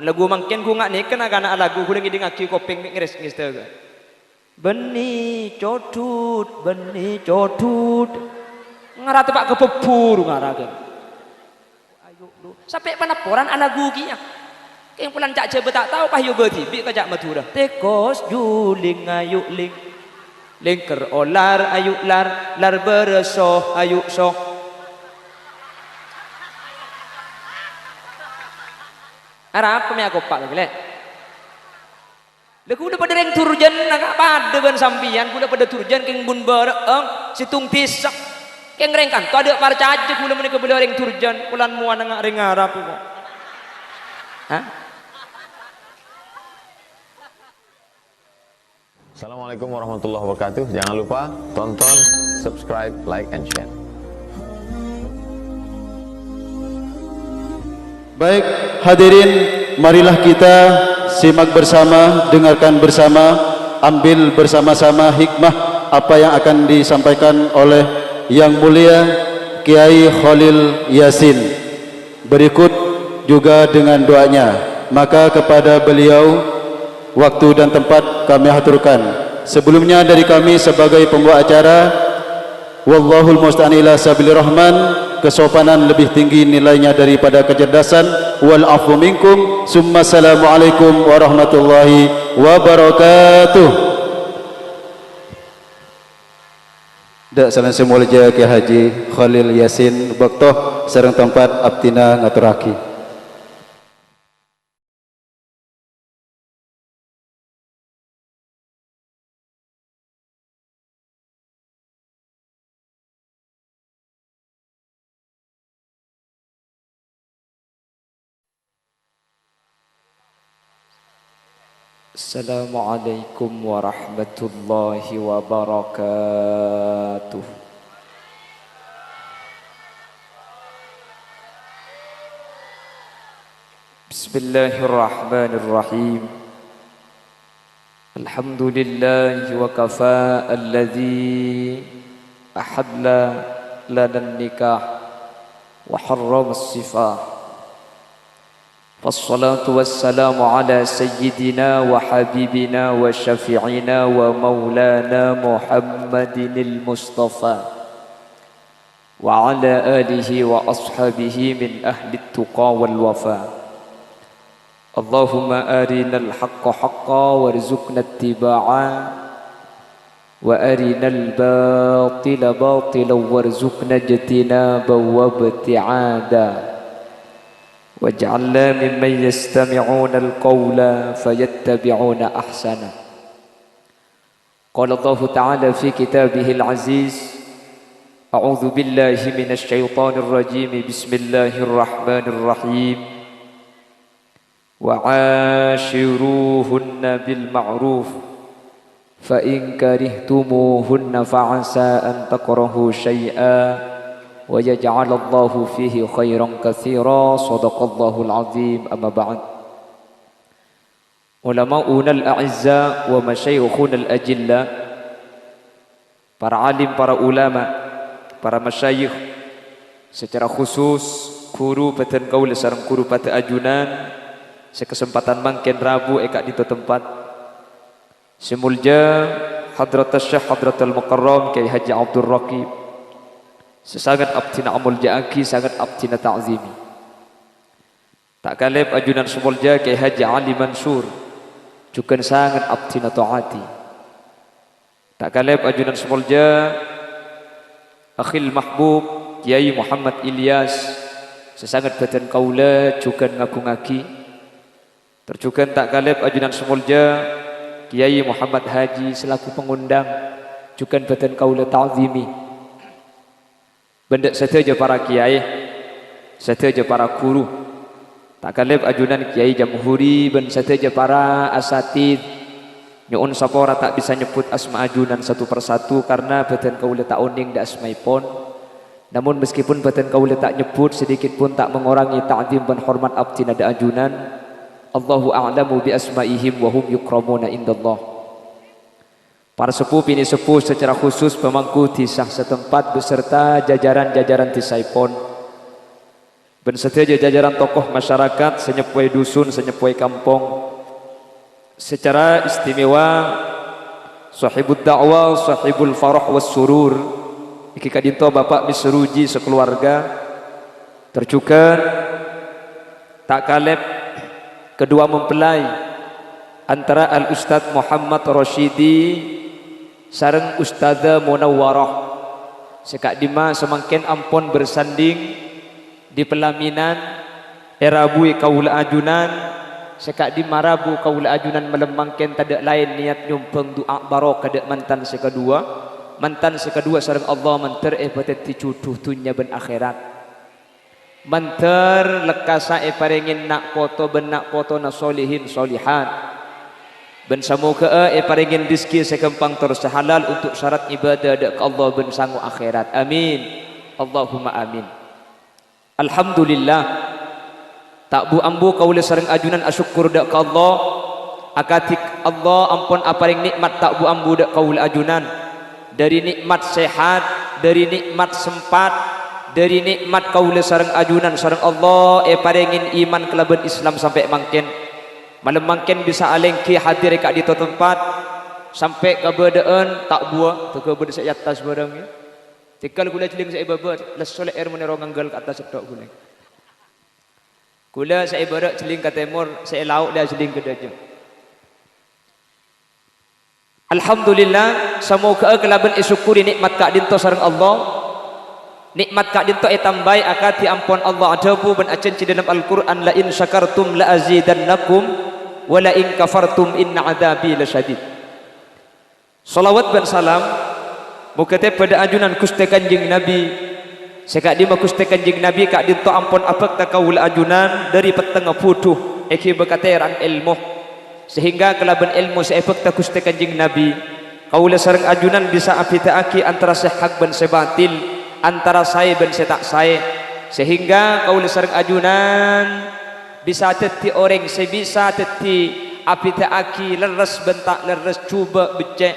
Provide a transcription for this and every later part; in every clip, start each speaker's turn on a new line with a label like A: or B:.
A: lagu mangken ku ngak ni kena kana lagu ku lagi dengar ki kopeng ngres ngiste beni codut ngarah tepak kebubur ngarah kan ayo lu sampai panaporan lagu ki ya keng pulan cak je tak tahu pah yo beti bi ka cak madura tekos juling ayu ling lingker olar ayu lar beresoh ayu soh arab kami aku pak lagi lek udah pada reng turjan nak pada ban sampian udah pada turjan keng bun bereeng situng tisak keng reng kan tu ada parca aja kula menika beli reng turjan pulan muan ngak reng arab kok hah.
B: Assalamualaikum warahmatullahi wabarakatuh. Jangan lupa tonton, subscribe, like, and share.
C: Baik hadirin, marilah kita simak bersama, dengarkan bersama, ambil bersama-sama hikmah apa yang akan disampaikan oleh Yang Mulia Kiai Khalil Yasin. Berikut juga dengan doanya. Maka kepada beliau waktu dan tempat kami haturkan. Sebelumnya dari kami sebagai pembawa acara, wallahul musta'an ila sabilir rahman, kesopanan lebih tinggi nilainya daripada kecerdasan. Wal afu minkum, summa assalamualaikum warahmatullahi wabarakatuh. Dak salam semulja Ki Haji Khalil Yasin Baktoh sareng tempat abtina ngaturaki.
A: Assalamualaikum warahmatullahi wabarakatuh. Bismillahirrahmanirrahim. Alhamdulillahi wa kafa alladhi ahalla lana nikah wa harrama as-sifah. والصلاة والسلام على سيدنا وحبيبنا وشفيعنا ومولانا محمد المصطفى وعلى آله وأصحابه من أهل التقى والوفاء. اللهم أرنا الحق حقا وارزقنا اتباعا وأرنا الباطل باطلا وارزقنا اجتنابا وابتعادا واجعلنا ممن يستمعون القول فيتبعون أحسنه. قال الله تعالى في كتابه العزيز: أعوذ بالله من الشيطان الرجيم بسم الله الرحمن الرحيم وعاشروهن بالمعروف فإن كرهتموهن فعسى أن تكرهوا شيئا ويجعل الله فيه خيرا كثيرا. صدق الله العظيم. أما بعد، علماؤنا الأعزاء ومشايخنا الأجلاء, para alim, para ulama, para masyayikh, secara khusus guru Batan Kaula sareng guru Bata Ajunan, sekesempatan mangken Rabu eka di tempat semulja Hadratus Syekh Hadratul Mukarram Kiai Haji Abdul Raqib, sesangat abtina amul jaaki, sangat abtina ta'zimi. Tak kalib ajunan semulja Kiai Haji Ali Mansur, juga sangat abtina ta'ati. Tak kalib ajunan semulja akhil mahbub Kiai Muhammad Ilyas, sesangat Batan Kaula, juga ngaku ngaki. Terjukan tak kalib ajunan semulja Kiai Muhammad Haji selaku pengundang, juga Batan Kaula ta'zimi. Benda saja para kiai, saja para guru, tak kalib ajunan Kiai Jamhuri, ben saja para asatid. Nyuun sapora tak bisa nyebut asma ajunan satu persatu karena Batan Kaula tak oning da asmaipun. Namun meskipun Batan Kaula tak nyebut, sedikit pun tak mengurangi ta'zim dan hormat abdina da ajunan. Allahu a'lamu bi asmaihim wa hum yukramuna indallah. Para sepuh ini sepuh secara khusus pemangku tisah setempat beserta jajaran-jajaran tisaipon. ben setia jajaran tokoh masyarakat senyepoi dusun, senyepoi kampung. Secara istimewa sahibud da'wah, sahibul farah was surur. Iki kadinto Bapak Misruji sekeluarga tercukan tak kalep kedua mempelai antara Al Ustadz Muhammad Rashidi sareng Ustadzah Munawwarah. Sekak dima semangken ampun bersanding di pelaminan erabui kaula ajunan. Sekak di marabu kaula ajunan melemangkan tidak lain niat nyumpeng doa barokah dek mantan sekedua sareng Allah manter pateti cuduh dunya ben akhirat manter lekasa parengin nak foto ben nak foto na solihin solihat ben samoga parengin rizki sekempang terus halal untuk syarat ibadah dek Allah ben sangu akhirat. Amin Allahumma amin. Alhamdulillah tak bu ambu kaula sareng ajunan asyukur dak ka Allah akatik Allah ampun aparing nikmat tak bu ambu dak kaula ajunan dari nikmat sehat, dari nikmat sempat, dari nikmat kaula sareng ajunan sareng Allah paringin iman kelaban Islam sampai mangken malam mangken bisa alengki hadir ka di tempat sampai kabadaan tak buah teu kabad sa atas barang ya tikal kula celing sa ibabat les soleh air menero nganggal ka atas sedok kula. Kula saya barak celing ke timur, saya lauk dah celing ke dajah. Alhamdulillah, semoga kelaban isyukuri nikmat kak dinto sareng Allah. Nikmat kak dinto tambai akati ampun Allah adabu ben acen ci dalam Al-Qur'an la in syakartum la azidannakum wa la in kafartum inna adzabi lasyadid. Salawat dan salam muga pada ajunan Gusti Kanjeng Nabi. Sekak di makuste Kanjeng Nabi kak dinto ampun apek takaul ajunan dari petengah puduh eki bekateran ilmu sehingga kelaban ilmu seepek takuste Kanjeng Nabi kaula sareng ajunan bisa apitaaki antara sehak ben sebatil antara saya ben setak saya sehingga kaula sareng ajunan bisa teti orang sebisa teti apitaaki leres bentak leres cuba becek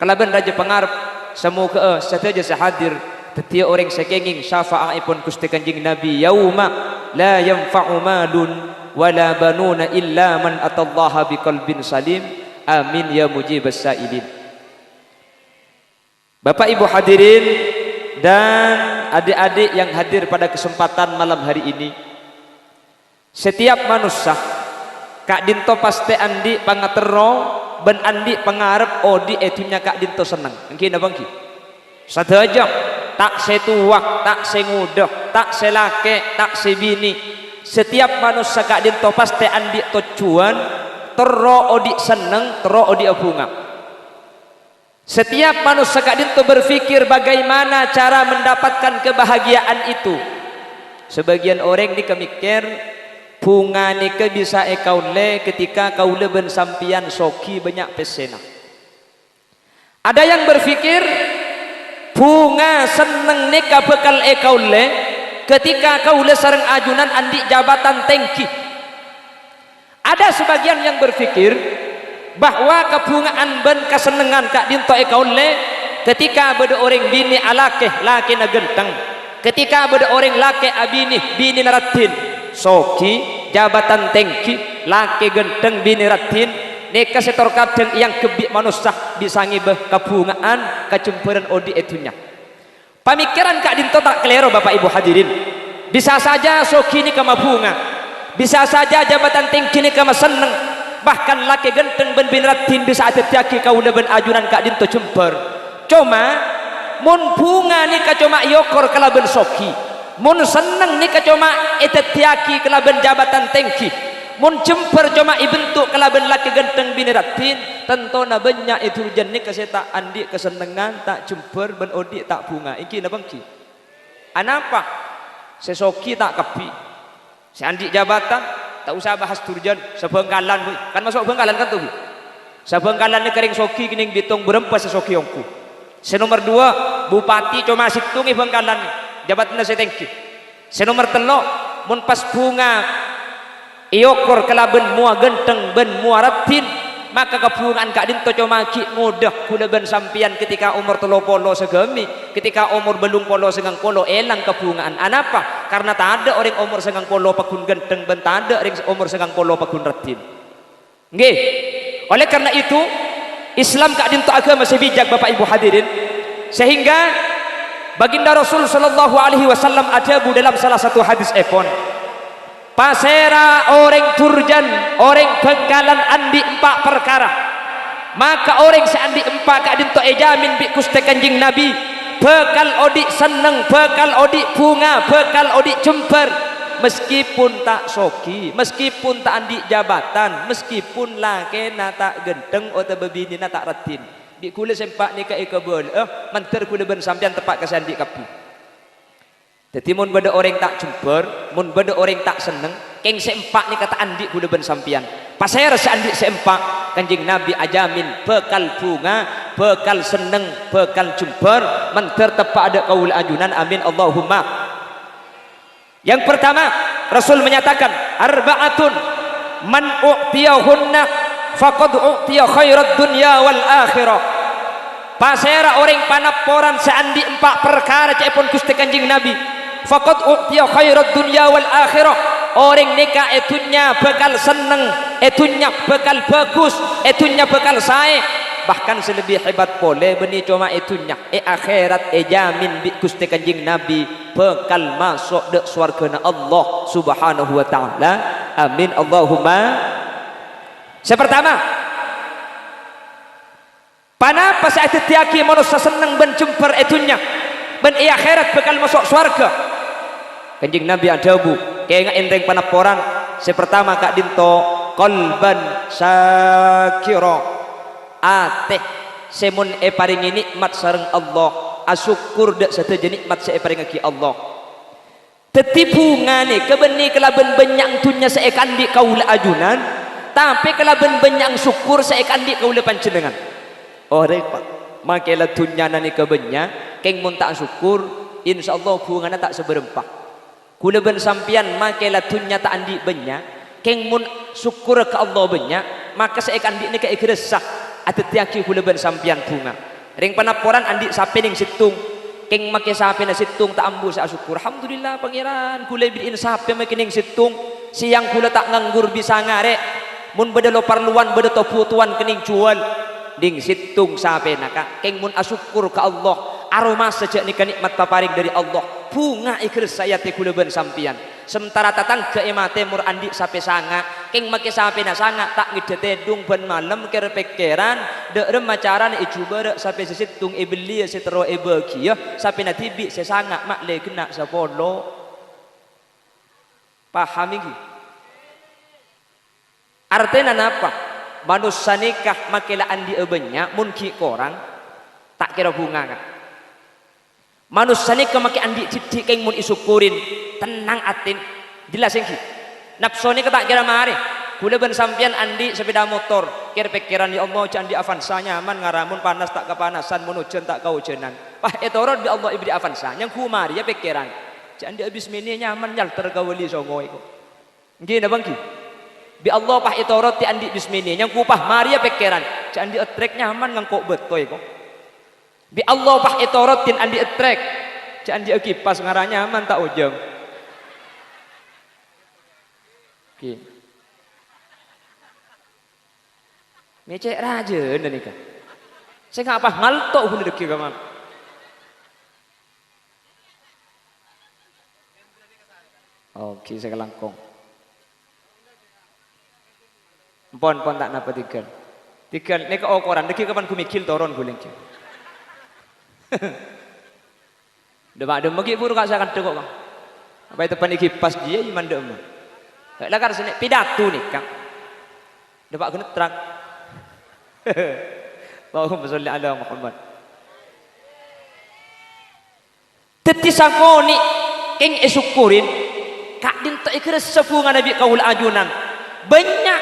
A: kelaban raja pengarap semoga saja sehadir tetia orang sekenging syafa'aipun Gusti Kanjeng Nabi yauma la yanfa'u malun wala banuna illa man atallaha biqalbin salim. Amin ya mujibas sailin. Bapak Ibu hadirin dan adik-adik yang hadir pada kesempatan malam hari ini, setiap manusia kak dinto pasti andi pangatero ben andi pangarep odi etunya kak dinto seneng mungkin abang ki sadaja tak setuak, tak sengudah, tak selake, tak sebini. Setiap manusia kak dinto pasti andi tujuan, tero odi seneng, tero odi bunga. Setiap manusia kak dinto berpikir bagaimana cara mendapatkan kebahagiaan itu. Sebagian orang dikemikir bunga nika bisa ekaule ketika kaule ben sampian soki banyak pesena. Ada yang berpikir bunga seneng nikah bekal kaule ketika kaule sareng ajunan andi jabatan tengki. Ada sebagian yang berpikir bahwa kebungaan ben kesenengan kak dinto kaule ketika beda orang bini alakeh laki na genteng, ketika beda orang laki abini bini naratin soki jabatan tengki laki genteng bini ratin neka setor kadang yang kebi manusia bisa ngibah kebungaan kecemperan odi etunya. Pemikiran kak dinto tak kelero Bapak Ibu hadirin. Bisa saja soki ni kama bunga, bisa saja jabatan tinggi ni kama seneng, bahkan laki genteng ben binratin bisa atetiaki kaula ben ajunan kak dinto cemper. Cuma mun bunga ni ka cuma yokor kalaben soki, mun seneng ni ka cuma etetiaki kalaben jabatan tinggi. Mun cemper cuma ibentuk kelaban laki genteng bini ratin tentona banyak itu jenis keseta andi kesenengan tak cemper ben odi tak bunga iki na bangki anapa sesoki tak kepi si andi jabatan tak usah bahas turjan sebengkalan kan masuk bengkalan kan tuh sebengkalan ni kering soki kining bitung berempat sesoki yongku senomor 2 bupati cuma situngi bengkalan jabatannya setengki senomor 3 mun pas bunga iokor kelaben mua genteng ben mua ratin maka kebungan kak dinto comaki mudah kula ben sampian ketika umur 30 segemi, ketika umur belum polo segang polo elang kebungan. Anapa? Karena tak ada orang umur segang polo pakun genteng, ben tak ada orang umur segang polo pakun retin. Nggih. Oleh karena itu Islam kak dinto agama sebijak Bapak Ibu hadirin, sehingga baginda Rasul sallallahu alaihi wasallam ada dalam salah satu hadis epon, pasera orang turjan orang bengkalan andi 4 perkara, maka orang seandi 4 kak dinto ejamin bi kuste kanjing Nabi bekal odik seneng, bekal odik bunga, bekal odik jemper, meskipun tak soki, meskipun tak andi jabatan, meskipun laki tak gendeng atau bebini tak retin, di kule sempak nikah ikabul manter kule ben sampean tepat ke sandi kapi. Jadi mun beda orang tak jemper, mun beda orang tak seneng, keng sempak ni kata andi kule ben sampean. Pasera seandi sempak kanjing Nabi ajamin bekal bunga, bekal seneng, bekal jemper, manter tepat ada kaul ajunan, amin Allahumma. Yang pertama Rasul menyatakan arba'atun man u'tiyahunna faqad u'tiya khairat dunya wal akhirah. Pasera orang panaporan seandi 4 perkara cepon kusti kanjing Nabi faqad u'tiya khairat dunya wal akhirah. Orang nikah etunya bekal seneng, etunya bekal bagus, etunya bekal sae, bahkan selebih hebat boleh beni cuma etunya akhirat jamin bi kusti kanjing Nabi bekal masuk de swargana Allah subhanahu wa ta'ala, amin Allahumma. Sepertama panapa saat tiaki manusia senang ben jemper etunya ben akhirat bekal masuk swarga. Kanjing Nabi ada bu kayak enteng panaporan sepertama kak dinto qalban syakira ateh semun paringi nikmat sareng Allah asyukur dak sateja nikmat saya paringaki Allah. Tetibungane kebeni kelaben benyang tunya saekandi kaula ajunan, tapi kelaben benyang syukur saekandi kaula panjenengan. Oh repot makela tunya nani kebenya keng mun tak syukur insyaallah hubunganna tak seberempah. Kula ben sampian makela tunya tak andi benya keng mun syukur ke Allah benya maka saekandi ni ka ikresah atetiaki kula ben sampian bunga. Ring panaporan andi sape ning situng keng make sape na situng tak ambu sa syukur alhamdulillah pangeran kula biin sape make ning situng siang kula tak nganggur bisa ngare mun beda lo parluan beda toputuan kening jual ding situng sape naka keng mun asyukur ka Allah aroma sejak nikah nikmat paparing dari Allah bunga ikhlas saya te kula ben sampian. Sementara tatang ke emate mur andi sape sanga keng make sape na sanga tak ngidetedung ben malam ker pekeran de remacaran ijuba sape situng ibeli setero ebagi ya sape na tibi sesanga mak le kena sapolo. Paham iki? Artinya apa? Manusia nikah makela andi ebenya mun ki korang tak kira bunga kan. Manusia nikah make andi cici keng mun isukurin tenang atin jelas engki nafsone tak kira mari kula ben sampean andi sepeda motor kira pikiran ya Allah candi Avanza nyaman ngaramun panas tak kepanasan mun hujan tak kaujenan pah etorod bi Allah ibri Avanza yang ku mari ya pikiran candi abis mini nyaman nyal tergawali songo iku nggih na bangki bi Allah pah etorod ti andi bismini yang ku pah mari ya pikiran candi trek nyaman ngangkok betoy kok bi Allah pah etorod tin andi trek candi kipas ngaranya nyaman tak ujung. Oke. Mecek raja nih kan. Saya nggak apa ngaltok hulu deki kaman. Oke, saya kelangkong. Pon tak napa tiga. Tiga nek koran deki kapan kumikil toron guling. Demak dem bagi buru kak saya akan tegok kang. Apa itu paniki pas dia iman dem. Lah kar sini pidato nih kang. Demak genetrak. Allahumma sholli ala Muhammad. Teti sakoni keng esyukurin kak dinto ikhlas sepungan Nabi kaul ajunan. Banyak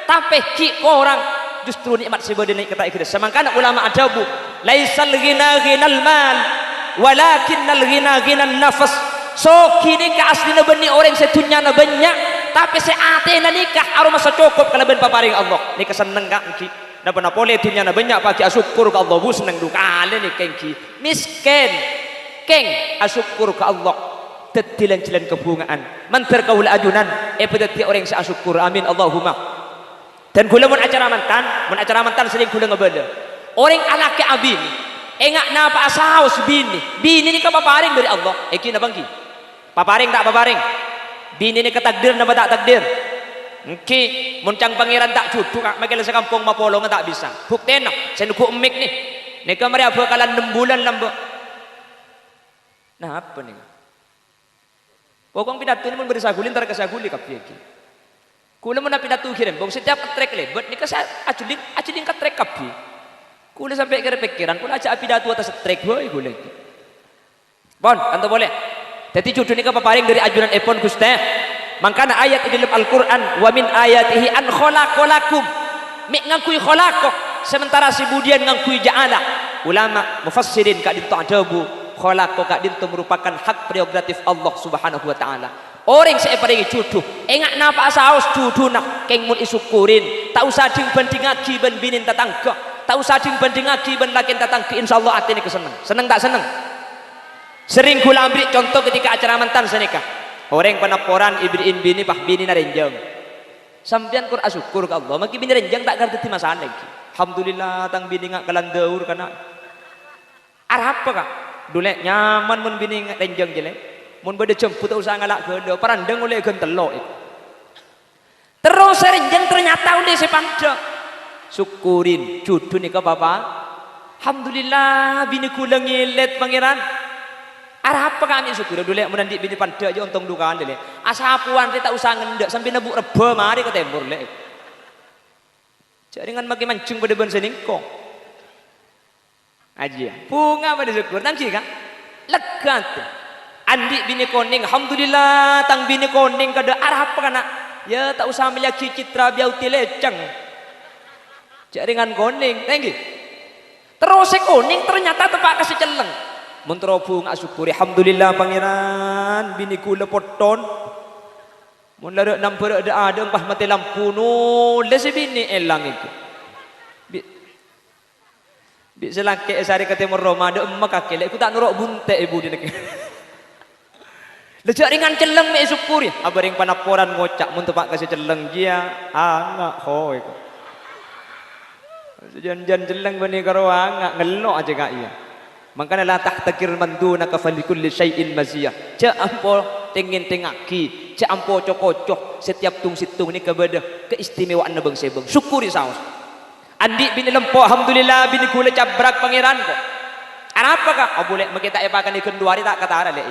A: tapi ki orang justru nikmat sebodene kata ikhlas. Semangkana ulama adabu laisal ghina ghinal mal walakinnal ghina ghinan nafas. So kini ka aslina benih orang setunya na banyak tapi seatena nikah aroma secukup kalaban paparing Allah nikah seneng kak engki na panapole tinya na banyak pagi asyukur ke Allah bu seneng dukale nih kengki miskin keng asyukur ke Allah tetilan-tilan kebungaan mantar kaul ajunan pedati orang asyukur amin Allahumma dan kula mun acara mantan sering kula ngebela orang alaki abin engak napa asaus bini ni ka paparing dari Allah eki na bangki paparing tak paparing bini ni ketakdir nama tak takdir engki muncang pangeran tak cucu kak makanya sa kampung mapolong tak bisa bukti nak saya nuku emik nih nika mari bakalan 6 bulan lambo nah apa nih pokong pidato ni mun beri sagulin tar kasaguli kapye ki kula mun pidato kirim bong setiap trek lebet nika sa aculing ka trek kapye kula sampai kira pikiran kula aja pidato atas trek boy kula iki bon kanto boleh jadi cucu nika paparing dari ajuran epon Gusti mangkana ayat di dalam Al-Qur'an wa min ayatihi an khalaqalakum mik ngakui khalaqah sementara si budian ngakui ja'ala ulama mufassirin kak dinto adabu khalaqah kak dinto merupakan hak prerogatif Allah subhanahu wa ta'ala orang saya paringi cucu engak napa asaos cucu nak keng mun isukurin tak usah ding bandingaki ben binin tatangga tak usah ding bandingaki ben lakin tatangga insyaallah atine keseneng seneng tak seneng sering kula ambil contoh ketika acara mantan senikah orang penaporan ibriin bini pah bini na renjang sampean kur asyukur ke Allah maki bini renjang tak ngerti masalah lagi alhamdulillah tang bini ngak kalandaur kana arah apa kak dulek nyaman mun bini ngak renjang jelek mun bade jemput tak usah ngalak gede parandeng oleh gentelok terus renjang ternyata udah sepanda syukurin cucu nih ke papa alhamdulillah bini kula ngilet pangeran arah apa kami syukur dulu ya menanti bini pada aja untung dukaan dulu asapuan kita tak usah ngendak sampai nebuk reba mari ke tembur lek jaringan makin mancung pada ben seningkong aja bunga pada syukur nanti kan lega tuh andi bini koning alhamdulillah tang bini koning kada arah apa kana ya tak usah meliaki citra biauti leceng jaringan koning tenggi terus koning ternyata tepak kasih celeng menterobung asyukuri alhamdulillah pangeran bini kula poton mun lara nampur ada empah mati lampu nulis si bini elang itu bi selake sari ke timur Roma ada emak kaki lek ku tak nurok bunte ibu di negeri lejak ringan celeng me syukuri abaring panaporan ngocak mun tepak kasih celeng dia anak hoi sejan-jan celeng bani karo angak ngelok aja kak iya makanya la tahtakir mandunaka falikulli syai'in maziyah cak ampo tengin tengaki cak ampo cokocok setiap tung situng ni kepada keistimewaan nebeng sebeng syukuri saus andi bini lempo alhamdulillah bini kula cabrak pangeran kok apa kak oh boleh makita epakan ikan 2 hari tak kata ada lek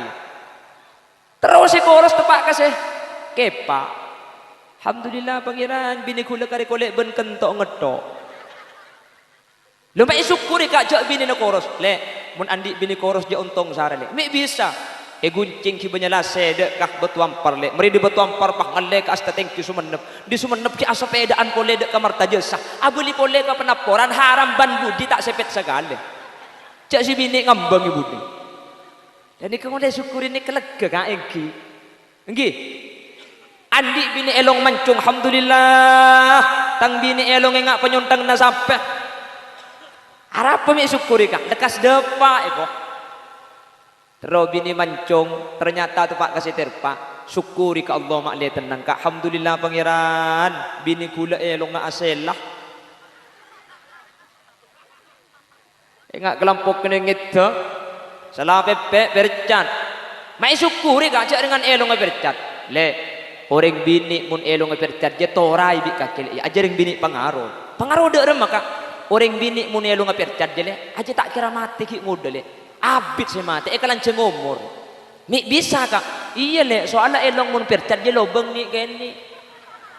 A: terus si koros tepak kasih kepa alhamdulillah pangeran bini kula kari kolek ben kentok ngetok lumai syukuri kak jak bini na koros le mun andi bini koros je untung sare le mi bisa guncing ki banyala sede kak betuampar le meri di betuampar pah ngalle ka asta tengki sumenep di sumenep ki asapedaan pole de kamar tajesa abuli pole ka penaporan haram ban budi tak sepet segale jak si bini ngambang ibu ni jadi kamu le syukuri ni kelega kak engki engki andi bini elong mancung alhamdulillah tang bini elong engak penyontang na sampai harap pemi syukuri kak lekas depa eko terus bini mancung ternyata tu pak kasih terpa syukuri ke Allah mak le tenang kak alhamdulillah pangeran bini kula elong ngak aselah engak kelampok kena ngita salah pepe bercat mai syukuri kak cak dengan elong bercat le orang bini mun elong bercat je torai bi kakil ajaring bini pengaruh dek remak kak orang bini mun elu ngapercat jele aja tak kira mati ki ngudele abit se mati kalan cengomor mi bisa kak iya le soalnya elong mun percat je lobeng ni kene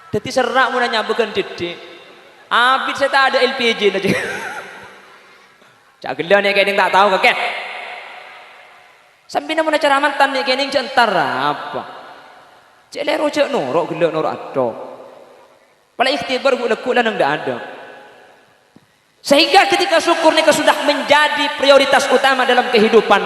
A: dadi serak mun nyambekan dede abit saya tak ada LPG aja cak gila nek kene tak tahu kakek sambil mun acara mantan nek kene jentar apa jele rojek norok gila norok ado pala ikhtibar gula nang ndak ada. Sehingga ketika syukur nika sudah menjadi prioritas utama dalam kehidupan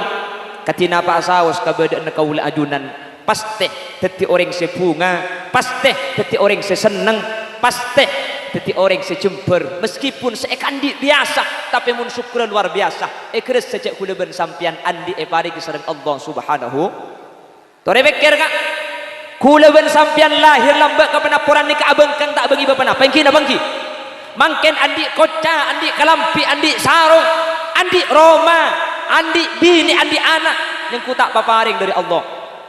A: katina pa asawas kabadaan kaula ajunan pasti dadi orang sebunga, pasti dadi orang seseneng, pasti dadi orang sejember. Meskipun seekandi biasa tapi mun syukur luar biasa. Keres sejak kula ben sampean andi paring sareng Allah Subhanahu. Tore pikir kak kula ben sampean lahir lambak ka penapuran ni kaabengkang tak bagi bapa napa engki na bangki. Mangken andi koca, andi kalampi, andi sarung, andi Roma, andi bini, andi anak yang ku tak paparing dari Allah.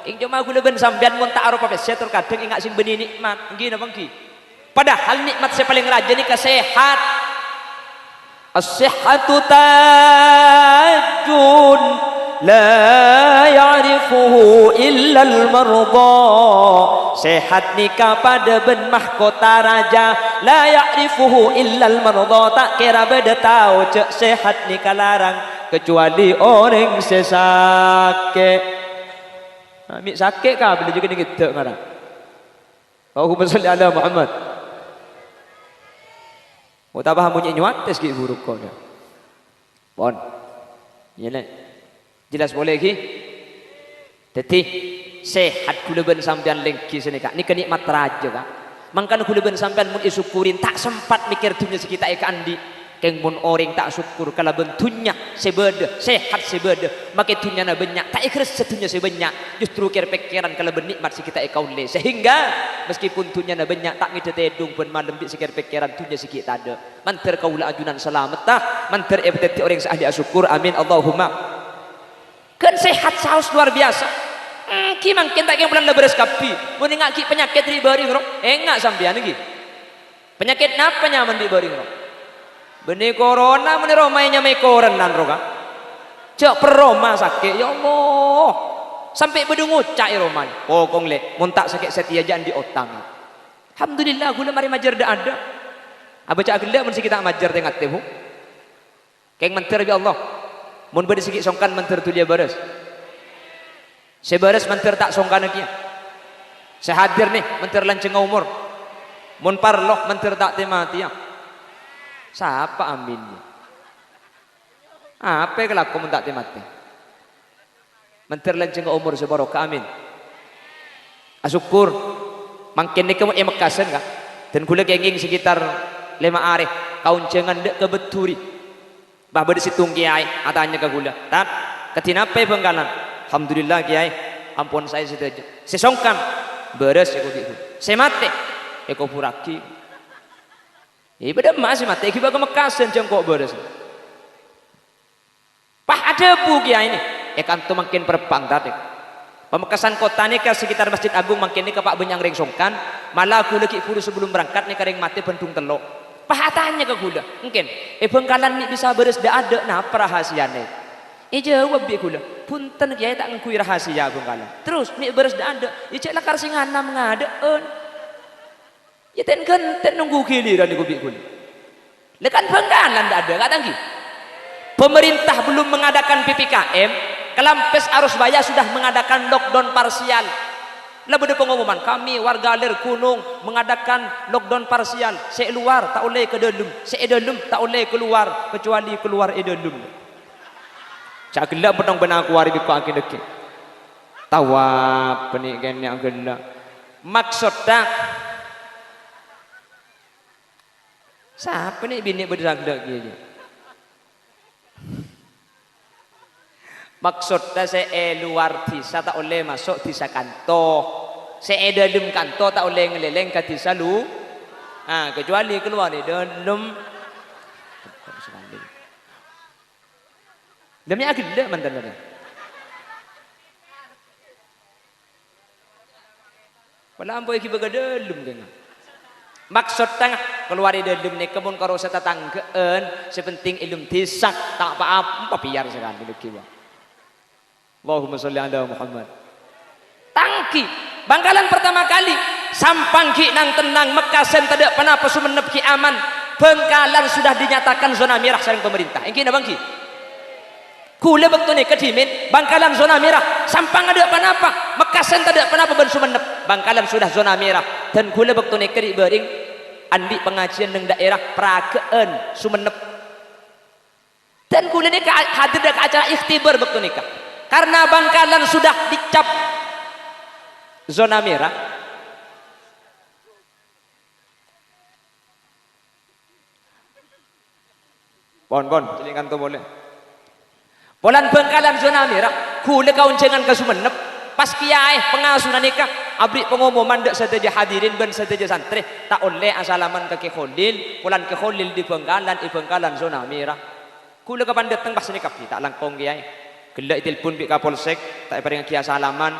A: Ing cuma kula ben sampean mun tak arupa pes terkadang ingat sing beni nikmat engki na bangki. Padahal nikmat saya paling raja ni kesehat. As-sihhatu tajun la ya'rifuhu illa al-marda. Sehat nikah pada ben mahkota raja, la ya'rifuhu illa al-marda. Tak kira beda tahu cek sehat nikah larang kecuali orang sesake. Ambil sakit kah bila juga ni kita ngarang. Allahumma salli ala Muhammad. Oh tak paham bunyi nyuat tes sikit buruk kau dah. Pon. Yalah. Jelas boleh lagi. Teti sehat kula ben sampean lengki sini kak. Ni kenikmat raja kak. Mangkan kula ben sampean mun isyukurin tak sempat mikir dunia sekitar eka andi. Keng mun orang tak syukur kalau bentunya sebeda sehat sebeda maka dunia na banyak tak ikhlas setunya sebanyak justru kira pikiran kalau bernikmat sekitar eka uleh sehingga meskipun dunia na banyak tak ngide tedung pun malam bi sekir pikiran dunia sikit tak ada manter kaula ajunan selamat tah manter ebteti orang sahli asyukur amin Allahumma kan sehat saus luar biasa ki mangkin tak yang bulan leberes kapi mun ngak ki penyakit di baring ro engak sampean iki penyakit napa nyaman di baring ro benih corona benih romainya mai korenan roka cak peroma sakit ya Allah sampai bedungu cak roman pokong le muntak sakit setia jangan di otang alhamdulillah gula mari majar dah ada apa cak gila mun kita majar tengah tebu keng mentir ya Allah mun bade sikit songkan mentir tu dia bares sebares mentir tak songkan lagi sehadir nih mentir lanceng umur mun parloh mentir tak temati ya siapa aminnya apa yang kelaku mentak mati mentir lanceng ke umur sebarok amin asyukur makin ni kamu emekasan kak dan kula kenging sekitar 5 hari kauncengan dek kebeturi bah bade situng kiai atanya ke kula tat ketinapai bengkalan alhamdulillah kiai ampun saya setuju sesongkan beres ya kudu saya mati ya kau puraki pada masih mati kita kemekasan jengkok beres. Pah ada bu kiai ini, kanto makin perpang tadi. Pemekasan kota ni ke sekitar Masjid Agung makin ni ke Pak Benyang ring songkan, malah aku lagi puru sebelum berangkat ni kering mati pentung telok. Pah tanya ke gula, mungkin bengkalan ni bisa beres dah ada, nah apa rahasianya? Jawab bi gula, punten kiai tak ngakui rahasia bengkalan. Terus ni beres dah ada, cek lakar singanam ngadaan. Ya ten nunggu giliran iku bikul. Lekan bengkalan ndak ada kata nggih. Pemerintah belum mengadakan PPKM, Kelampes Arus Baya sudah mengadakan lockdown parsial. Lebih pengumuman kami warga Ler Gunung mengadakan lockdown parsial. Se luar tak boleh ke dalam, se dalam tak boleh keluar kecuali keluar dalam. Cak gelak pedang benak kuari biko akin deke. Tawab penik yang gelak. Maksudnya siapa ni bini berdak-dak dia? Maksudnya saya luar desa tak boleh masuk desa kantor. Saya dalam kantor tak boleh ngeleleng ke desa lu. Kecuali keluar di dalam. Demi agak mantan ada. Walau ampun kita berdalam dengan. Maksud tengah keluar dari dalam ni kebun karo tetanggaan sepenting ilmu desa tak apa-apa biar sekali lagi bang. Allahumma sholli ala Muhammad. Tangki Bangkalan pertama kali sampangki nang tenang Mekasen tidak pernah pesumenep ki aman. Bangkalan sudah dinyatakan zona merah sareng pemerintah. Engki na bangki. Kula betul ni kedimin Bangkalan zona merah sampang ada apa-apa Mekasen tidak pernah beban sumenep Bangkalan sudah zona merah dan kula betul ni kedi bering andi pengajian nang daerah Pragaan Sumenep dan kula ni hadir ke acara ikhtibar betul ni karena Bangkalan sudah dicap zona merah. Bon, celingan tu boleh. Polan Bengkalan zona merah, kule kauncengan ke Sumenep, pas kiai pengasuhan nikah, abri pengumuman dek seteja hadirin ben seteja santri, tak oleh asalaman ke Kholil, polan ke Kholil di Bengkalan zona merah. Kule kapan datang pas nikah, tak langkong kiai. Gelak telepon bi Kapolsek, tak paring kiai asalaman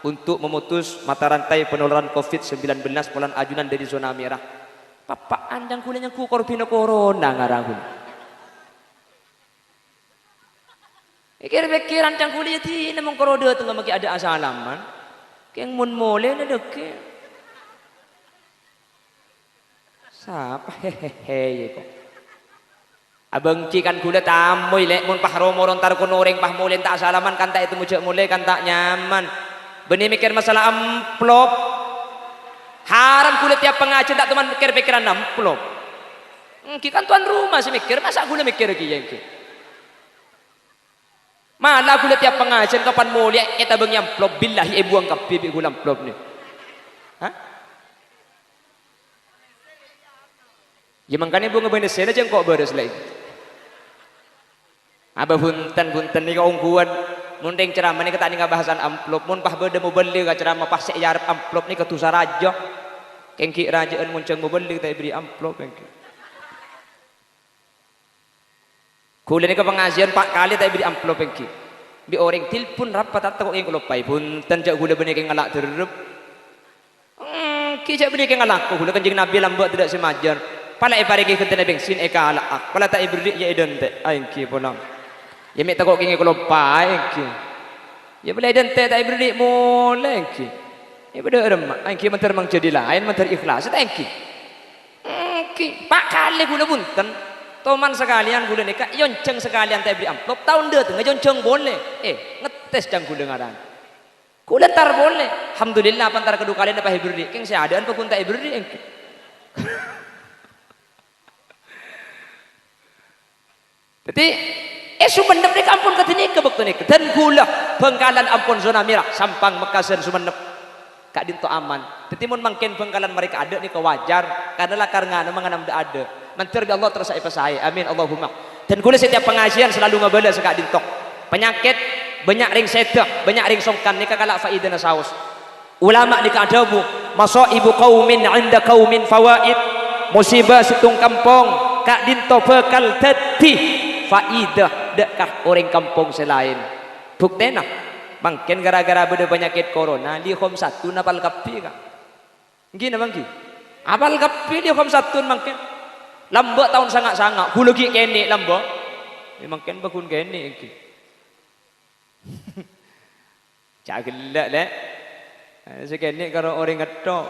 A: untuk memutus mata rantai penularan COVID-19 polan ajunan dari zona merah. Papa andang kulenya ku korbino corona ngarang. Pikir-pikir rancang kuliah ti namang korodo tu ngamaki ada asalaman. Keng mun mole na deke. Sapa hehehe kok. Abang cikan kuliah tamoy lek mun pahromo ron tar kunoreng pah mole tak asalaman kan tak itu mujak mole kan tak nyaman. Benih mikir masalah amplop. Haram kuliah tiap pengajian tak teman pikir-pikiran amplop. Ki kan tuan rumah sih mikir masa kuliah mikir ki. Malah aku lihat tiap pengajian kapan mau lihat kita bang amplop billahi buang kapi bi gulam amplop ni. Hah? Ya mangkane bunga benes aja kok beres lagi. Abah bunten ni kau ungguan mundeng ceramah ni kata ni bahasan amplop mun pah beda mau beli ka ceramah pas sek yarep amplop ni ketusa raja. Kengki rajaan munceng mau beli kita beri amplop kengki. Kuliah ni ke pengajian pak kali tak beri amplop engki. Bi orang telepon rapat tak kok yang kelopai pun tanjak gula benih yang ngalak terus. Kijak benih yang ngalak ko gula kanjeng Nabi lambat tidak semajar. Pala ipari ke kentena bensin eka alak. Pala tak beri ya idente engki pulang. Ya mek tak kok yang kelopai engki. Ya boleh idente tak beri mulai engki. Ya beda remak engki mentar mang jadi lain mentar ikhlas tak engki. Engki pak kali gula bunten. Toman sekalian gula nikah, yonceng sekalian tak beri amplop. Tahun dia tu ngejonceng boleh. Ngetes jang gula ngaran. Gula tar boleh. Alhamdulillah pantar kedua kalian dapat beri. Keng saya adaan pun tak beri. Jadi, Sumenep ni ampun katanya ke waktu ni. Dan gula Bengkalan ampun zona merah, Sampang Mekasan Sumenep. Kak dinto aman. Jadi mun mangken Bengkalan mereka ada ni kewajar. Karena lah karena menganam ada. Mentir Allah terus saya pesai. Amin Allahumma. Dan kula setiap pengajian selalu ngabala sekak dintok. Penyakit banyak ring sedah, banyak ring songkan nikah kalak faidana saus. Ulama nikah adabu, masaibu qaumin 'inda qaumin fawaid. Musibah situng kampung kak dinto bekal dadi faidah dekat orang kampung selain. Buktena mungkin gara-gara beda penyakit corona li khom satu napal kapi ka. Gini bangki. Apal kapi li khom satu mungkin. Lambak tahun sangat-sangat, gula ki kene lambak. Memang ken bakun kene iki. Cak gelak lek. Sekene karo orang ngetok.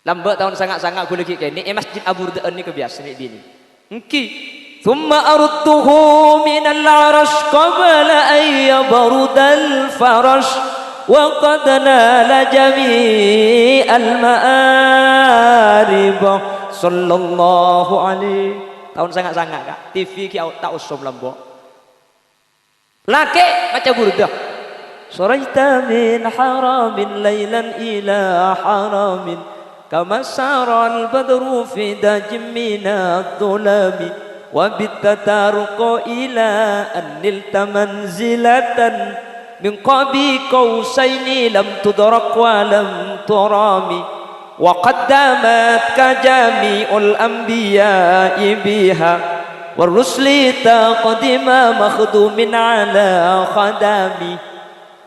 A: Lambak tahun sangat-sangat gula ki kene Masjid Abu Hurairah ni kebiasaan bini. Engki thumma artuhu min al-arash qabla an yabrudal farash وقد نال جميع المآرب صلى الله عليه. Tahun sangat-sangat kak TV ki tak usum lambok laki baca burdah suraita min haramin laylan ila haramin kama saral badru fi dajim minad dhulami wa bittataruqa ila an nilta manzilatan min qabi qausaini lam tudrak wa lam turami wa qaddamat ka jami'ul anbiya'i biha war rusli taqdima makhdumin ala khadami.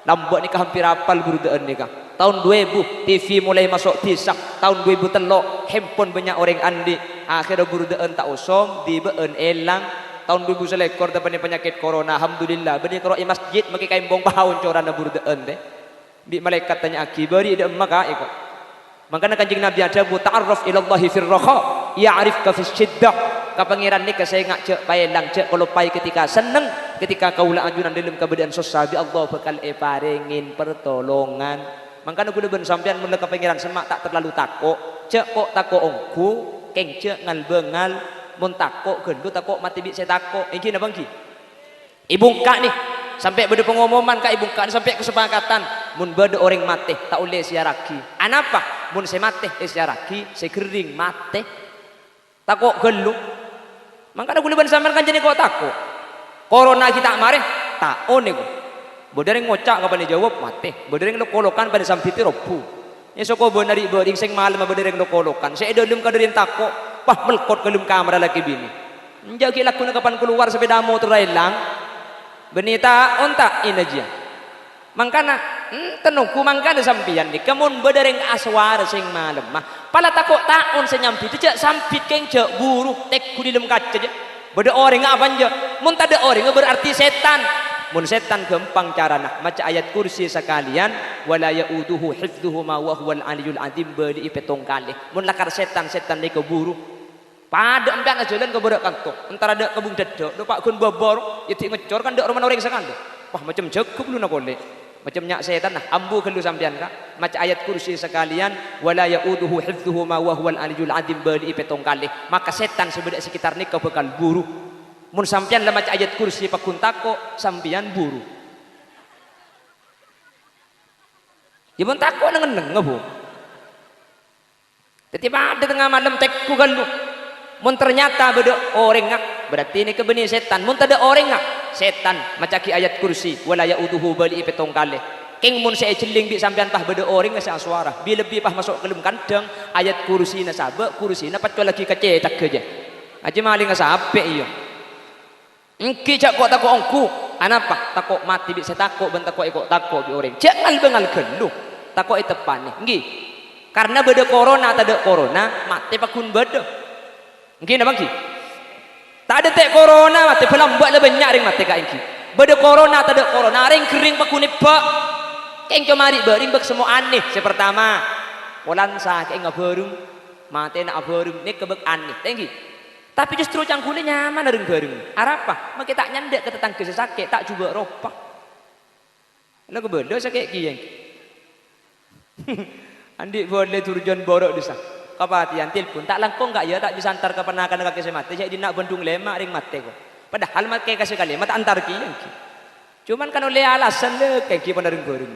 A: Lambak nikah hampir apal burdaan nikah tahun 2000 TV mulai masuk tisak tahun 2003 handphone banyak orang andi akhirnya burdaan tak usum di beun elang tahun 2000 selekor depan penyakit corona. Alhamdulillah beri keroi masjid maki kaimbong bahaun corana burdaan teh bi malaikat tanya aki beri de maka iko makana kanjeng Nabi ada bu ta'arruf ila Allah fir raha ya'rifka fis shiddah ka pangeran ni ka saya ngak cek paelang cek kalau pai ketika seneng ketika kaula ajunan dalam keadaan susah bi Allah bakal paringin pertolongan. Makana kudu ben sampean mun ka pangeran semak tak terlalu takok cek kok takok ongku keng cek ngal bengal mun takok gendut takok mati bi saya takok iki napa ki
D: Ibungka nih sampai beda pengumuman kak ibungka sampai kesepakatan mun beda orang mati tak boleh siaraki. Anapa? Mun saya mati siaraki saya kering mati. Takut gelu. Mangkana kuliban sampean kan jadi kok takut. Corona kita mareh tak one ko. Bodering ngocak kapan dijawab mati. Bodering lo kolokan pada sampiti robu. Ya soko bonari boding sing malam bodering lo kolokan. Saya dolum kadarin takut. Pah melkot kelum kamera lagi bini. Njagi lakuna kapan keluar sepeda motor hilang. Benita onta ini aja. Mangkana tenuku mangkana sampian ni kemun bedereng aswar sing malam mah. Pala takut taon senyampi tu cak sampit keng cak buru tek ku di dalam kaca je. Beda orang apa je? Mun tak ada orang berarti setan. Mun setan gampang carana. Maca ayat kursi sekalian wala yauduhu hifdzuhuma wa huwal aliyul azim beli ipetong kali. Mun lakar setan ni keburu. Pada empat jalan ke berak kantor, antara ada kebun dedek, lupa kun babor, itu ngecor kan ada orang orang sekali. Wah macam cukup lu nak boleh, macam nyak setan nah, ambu kelu sampian kak, macam ayat kursi sekalian, wala yauduhu hifdzuhuma wa huwal aliyul azim beli petong kali, maka setan sebedak sekitar ni kau bekal buru. Mun sampian lah macam ayat kursi pakun tako, sampian buru. Ibu tako nengen ngebu. Tiba ada tengah malam tekku galu. Mun ternyata beda orang ngak berarti ini kebeni setan. Mun tak ada orang ngak setan macaki ayat kursi wala yauduhu bali petong kali. King mun saya celing bi sampean pah beda orang ngasa suara. Bi lebih pah masuk kelum kandang ayat kursi na sabe kursi na patko lagi kecetak aja. Aja maling ngasa ape iyo. Engki cak kok takok ongku. Anapa? Takok mati bi saya takok ben takok ikut takok bi orang. Jangan bengal gelu. Takok tepan nih. Nggih. Karena beda corona tak ada corona mati pakun beda. Mungkin apa ki? Tak ada tek corona mati pelambat le banyak ring mati kak ingki. Beda corona tak ada corona ring kering pakune pak. Keng kemari bering bak semua aneh. Sepertama, polansa keng ngabarung mati nak abarung ni kebek aneh. Tengki. Tapi justru cangkule nyaman ring bareng. Arapa? Mak tak nyandek ke tetangga sakit tak coba ropak. Lagu benda sakit ki yang. Andik boleh turun borok desa. Kapatian telepon tak langkong gak ya tak bisa antar ke penakan kaki saya mati jadi nak bendung lemak ring mati ko padahal mat kayak kasih kali mat antar ki yang ki cuman kan oleh alasan le kayak ki pada ring goreng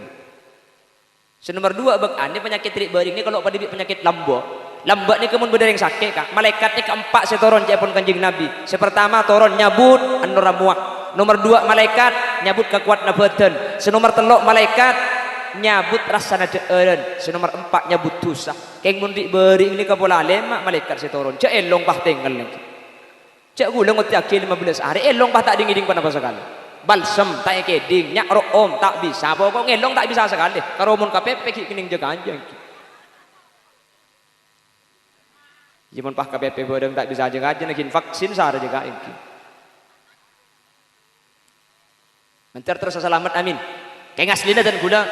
D: senomor dua bak ane penyakit trik bering ni kalau pada penyakit lambak ni kemun beda yang sakit kak malaikat ni keempat setoron japon kanjeng nabi sepertama toron nyabut anuramuak nomor dua malaikat nyabut kekuat nabatan senomor telok malaikat nyabut rasa nadeureun senomor 4 nyabut dosa keng mundi bering ini kapola lemak malaikat setoron cek elong pah tengel lagi cek gula ngoti akil 15 hari elong pah tak ding-ding panapa sekali balsem tak keding nyak room tak bisa pokok ngelong tak bisa sekali karo mun KPP ki kening jaga anjing jimun pah KPP bodeng tak bisa jaga aja nakin vaksin sare jaga iki mentar terus selamat amin keng aslina dan gula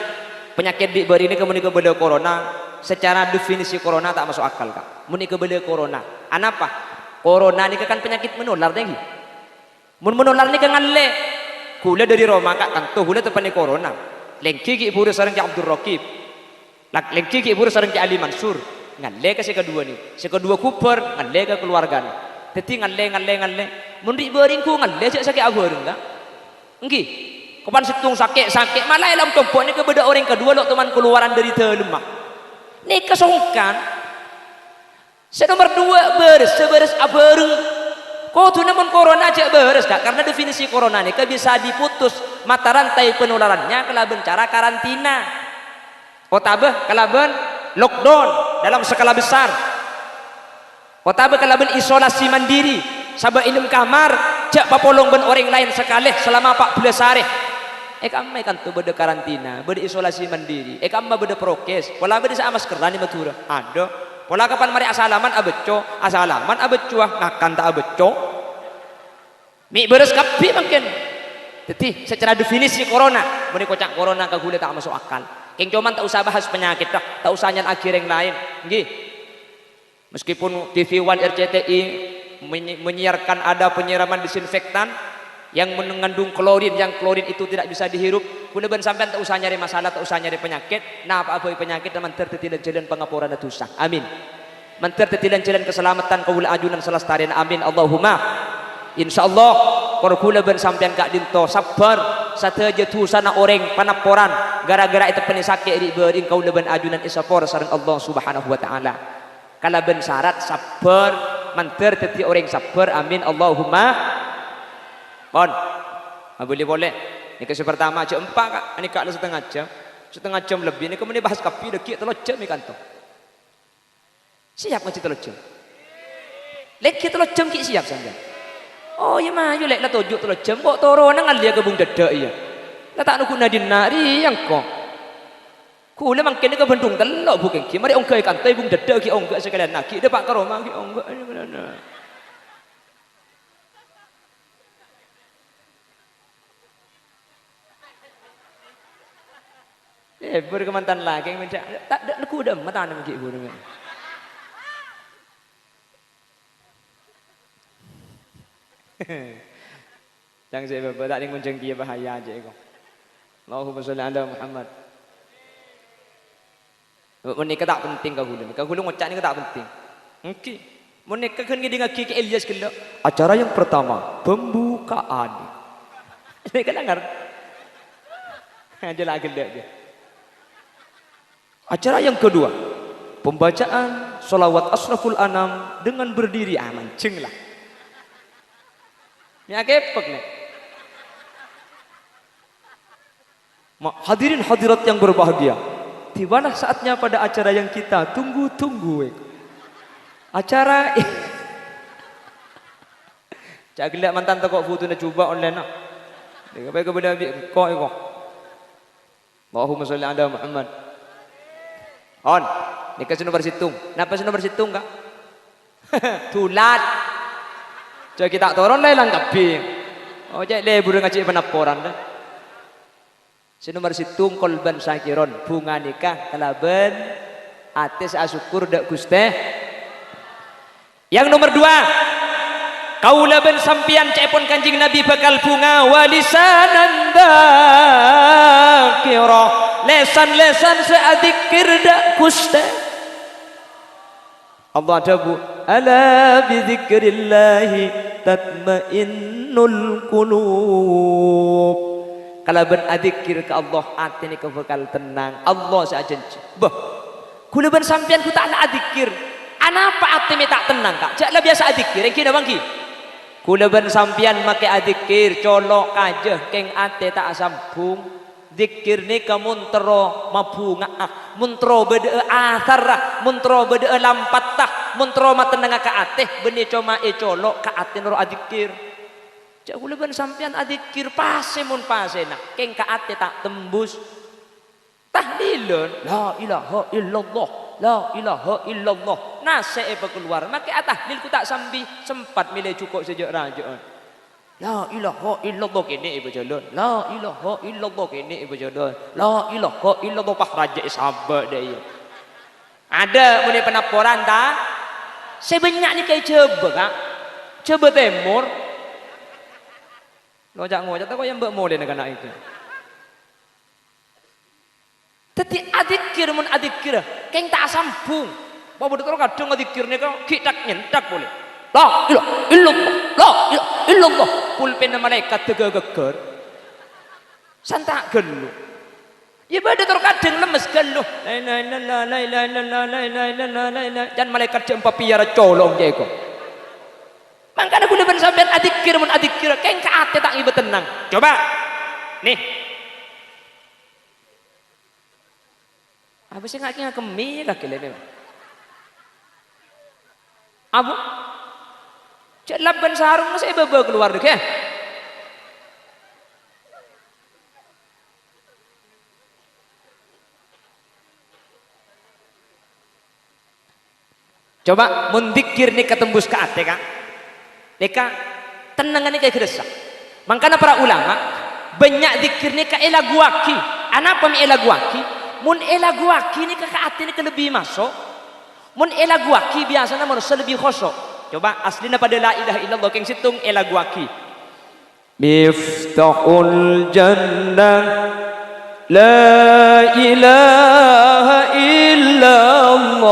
D: penyakit di bari ini kemudian kebeda corona secara definisi corona tak masuk akal kak muni kebeda corona anapa corona ini kan penyakit menular tinggi mun menular ini kan ngalle kula dari Roma kak kanto kula tepani corona lengki ki pura sareng ki Abdul Raqib lengki ki pura sareng ki Ali Mansur ngalle ke si kedua nih si kedua Cooper ngalle ke keluarga nih teti ngalle mun di bari ku ngalle sakit abur enggak engki kapan situng sakit malah dalam tombok ni kebeda orang kedua lo teman keluaran dari telemah ni kesongkan senomor dua beres abareng kau tu namun corona aja beres kak karena definisi corona ni bisa diputus mata rantai penularannya kelaban cara karantina otabah kelaban lockdown dalam skala besar otabah kelaban isolasi mandiri sabak inum kamar jak papolong ben orang lain sekali selama 14 hari kami kan tu beda karantina, beda isolasi mandiri. Kami beda prokes. Pola beda sama maskeran ni matura. Ada. Pola kapan mari asalaman abeco, ngakan tak abeco. Mi beres kapi mungkin. Jadi secara definisi corona, meni kocak corona kagule tak masuk akal. Keng cuman tak usah bahas penyakit tak usah nyan akhir yang lain. Nggih. Meskipun TV One RCTI menyiarkan ada penyiraman disinfektan yang mengandung klorin, yang klorin itu tidak bisa dihirup. Kuleban sampean tak usah nyari masalah, tak usah nyari penyakit. Nah apa penyakit dan manter tetilan jalan pengapuran dosa. Amin. Manter tetilan jalan keselamatan kaula ajunan selestarian. Amin. Allahumma. Insyaallah korkula ben sampean kak dinto sabar sateja tu sana orang panaporan gara-gara itu pening sakit ri beuring kau leben ajunan isapor sareng Allah Subhanahu wa taala. Kala ben syarat sabar manter teti orang sabar amin Allahumma pon. Boleh. Ini kisah pertama aja empat kak. Ini kak lu setengah jam lebih. Ini kemudian bahas kapi deki telur jam ikan tu. Siap ngaji telur jam. Leki telur jam ki siap saja. Oh ya mah, yo lek lah tujuh telur jam. Kok toro nang alia kebung dadak iya. Lah tak nuku nadin nari yang kok. Kula mangkene ke Bandung telok bukan ki. Mari ongke ikan teh bung dadak ki ongke sekalian nak ki. Depak karo mang ki ongke. Berkemantan lagi yang mencak tak ada aku dah mata nak ibu dengan. Jangan saya bapak tak ada menceng dia bahaya aja kau. Allahumma sholli ala Muhammad. Menikah tak penting kau hulu ngocak ni tak penting. Okey. Menikah kan dia dengan Kiki Elias kelak. Acara yang pertama pembukaan. Ini kan dengar. Ada lagi dia. Acara yang kedua, pembacaan sholawat asraful anam dengan berdiri mancing lah. Ini akepek nih. Hadirin hadirat yang berbahagia, tibalah saatnya pada acara yang kita tunggu-tunggu. Acara cak gelak mantan toko foto nak cuba online nak. Dia kata kepada kau. Allahumma sholli ala Muhammad. On, ni kasi nomor situng. Napa si nomor situng kak? Tulat. Coba kita turun lah langkapi. Oh jadi lebur ngaji penaporan dah. Si nomor situng kolban sakiron bunga nikah kalaban atis asukur dak guste. Yang nomor dua, kaula ben sampian cepon kanjing Nabi bakal bunga walisanan dakira. Lesan-lesan seadikir dak kusta. Allah dabu ala bidzikrillahi tatmainnul qulub. Kalau ben adzikir ke Allah hati ni bakal tenang. Allah sajanji. Bah. Kula ben sampean ku tak nak adzikir. Anapa hati mi tak tenang kak? Jaklah biasa adzikir. Engki dah bangki. Kula ben sampean make adzikir colok aja keng ate tak sambung. Zikir ni ka muntro mabunga muntro bede athar muntro bede lampatah muntro matenang ka ateh beni coma colok ka ate noro adzikir. Cak kula ben sampean adzikir pase mun pase nak keng ka ate tak tembus tahlilun la ilaha illallah la ilaha illallah nase keluar make tahlil ku tak sambi sempat milih cukup sejak raja. La ilaha illallah kini ibu jalan. La ilaha illallah kini ibu jalan. La ilaha illallah pak raja sahabat dia. Ada mulai penaporan tak? Sebanyak ni kayak coba kak. Coba temur. Ngojak tak kau yang bermul dia nak itu. Tapi adikir mun adikir, keng tak sambung. Bawa betul kadang adikir ni kau kita nyentak boleh. La ilaha illallah, la ilaha illallah. Pulpen malaikat tegegeger. Santak gelu. Ya pada terkadang lemes gelu. La ilaha illallah, la ilaha illallah, la ilaha illallah, la ilaha. Dan malaikat jempa piara colong dia kok. Mangkana kula ben sampean adzikir mun adzikir keng ka ate tak ibu tenang. Coba. Nih. Apa sih ngaki ngakemi kaki lene. Abu cek laban sarung saya bawa keluar deh ya. Coba mendikir nih ketembus ke ate kak. Deka tenangan nih kayak geresak. Makanya para ulama banyak dikir nih kayak elaguaki. Anapa mi elaguaki? Mun elaguaki nih kakak ate nih lebih masuk. Mun elaguaki biasanya manusia lebih khosok. Coba aslinya pada la ilaha illallah keng situng elaguaki. Miftahul jannah la ilaha illallah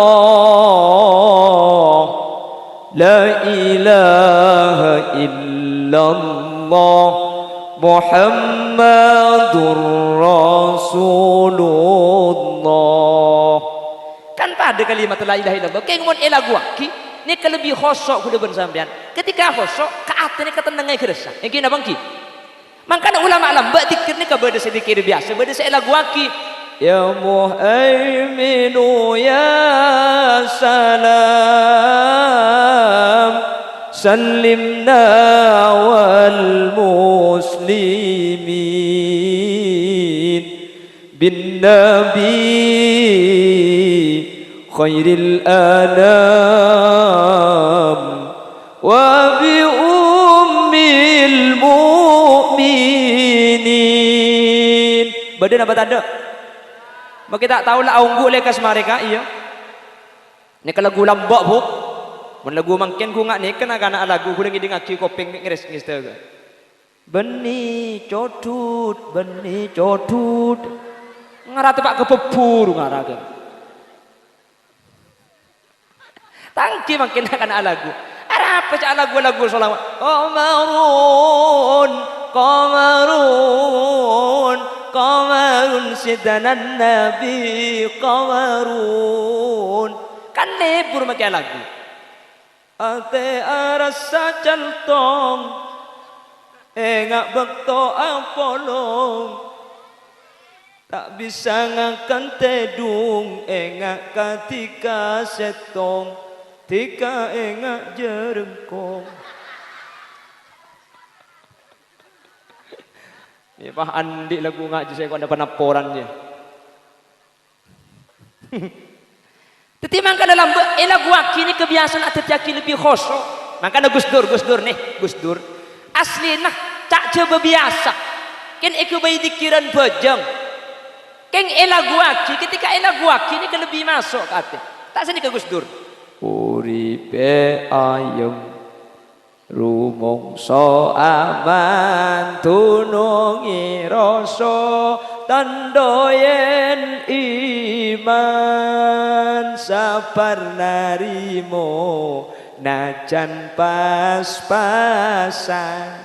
D: la ilaha illallah
A: illallah Muhammadur Rasulullah. Kan pada kalimat la ilaha illallah kayak ngomong lagu aki ni kelebih khosok kuda bersambian ketika khosok ke hati ni ketenangan kerasa yang kena bangki makanya ulama alam buat dikir ni kepada sedikit biasa pada saya lagu aki ya muhaiminu ya salam sallimna wal muslimin bin nabi khairil anam wa bi ummil mu'minin. Badan apa tanda? Maka tak tahu lah unggu lekas mereka iya. Ni kalau lagu lambak bu, mun lagu mangken ku ngak ni kan anak lagu ku lagi dengar ki kopeng ngeres ngistega. Beni codut, ngarah tepak kepepur ngarah kan. Tangki makin akan lagu. Apa cak lagu solawat? Qamarun sidanan nabi qamarun. Kan lebur makin lagu. Ate arasa jaltong engak bekto apolong tak bisa ngakan tedung engak ketika setong tika engak jerengkong. Ni Pak Andi lagu ngaji saya kau ada penaporannya. Tetapi kalau dalam lagu aki ni kebiasaan tetapi lebih khosok. Makanya Gus Dur asli nah tak coba biasa. Kan aku bayi dikiran bajang. Kan lagu aki ketika lagu aki ni lebih masuk kata. Tak sini ke Gus Dur. Uripe ayem rumangsa aman tunungi rasa tandha yen iman sabar narimo najan pas-pasan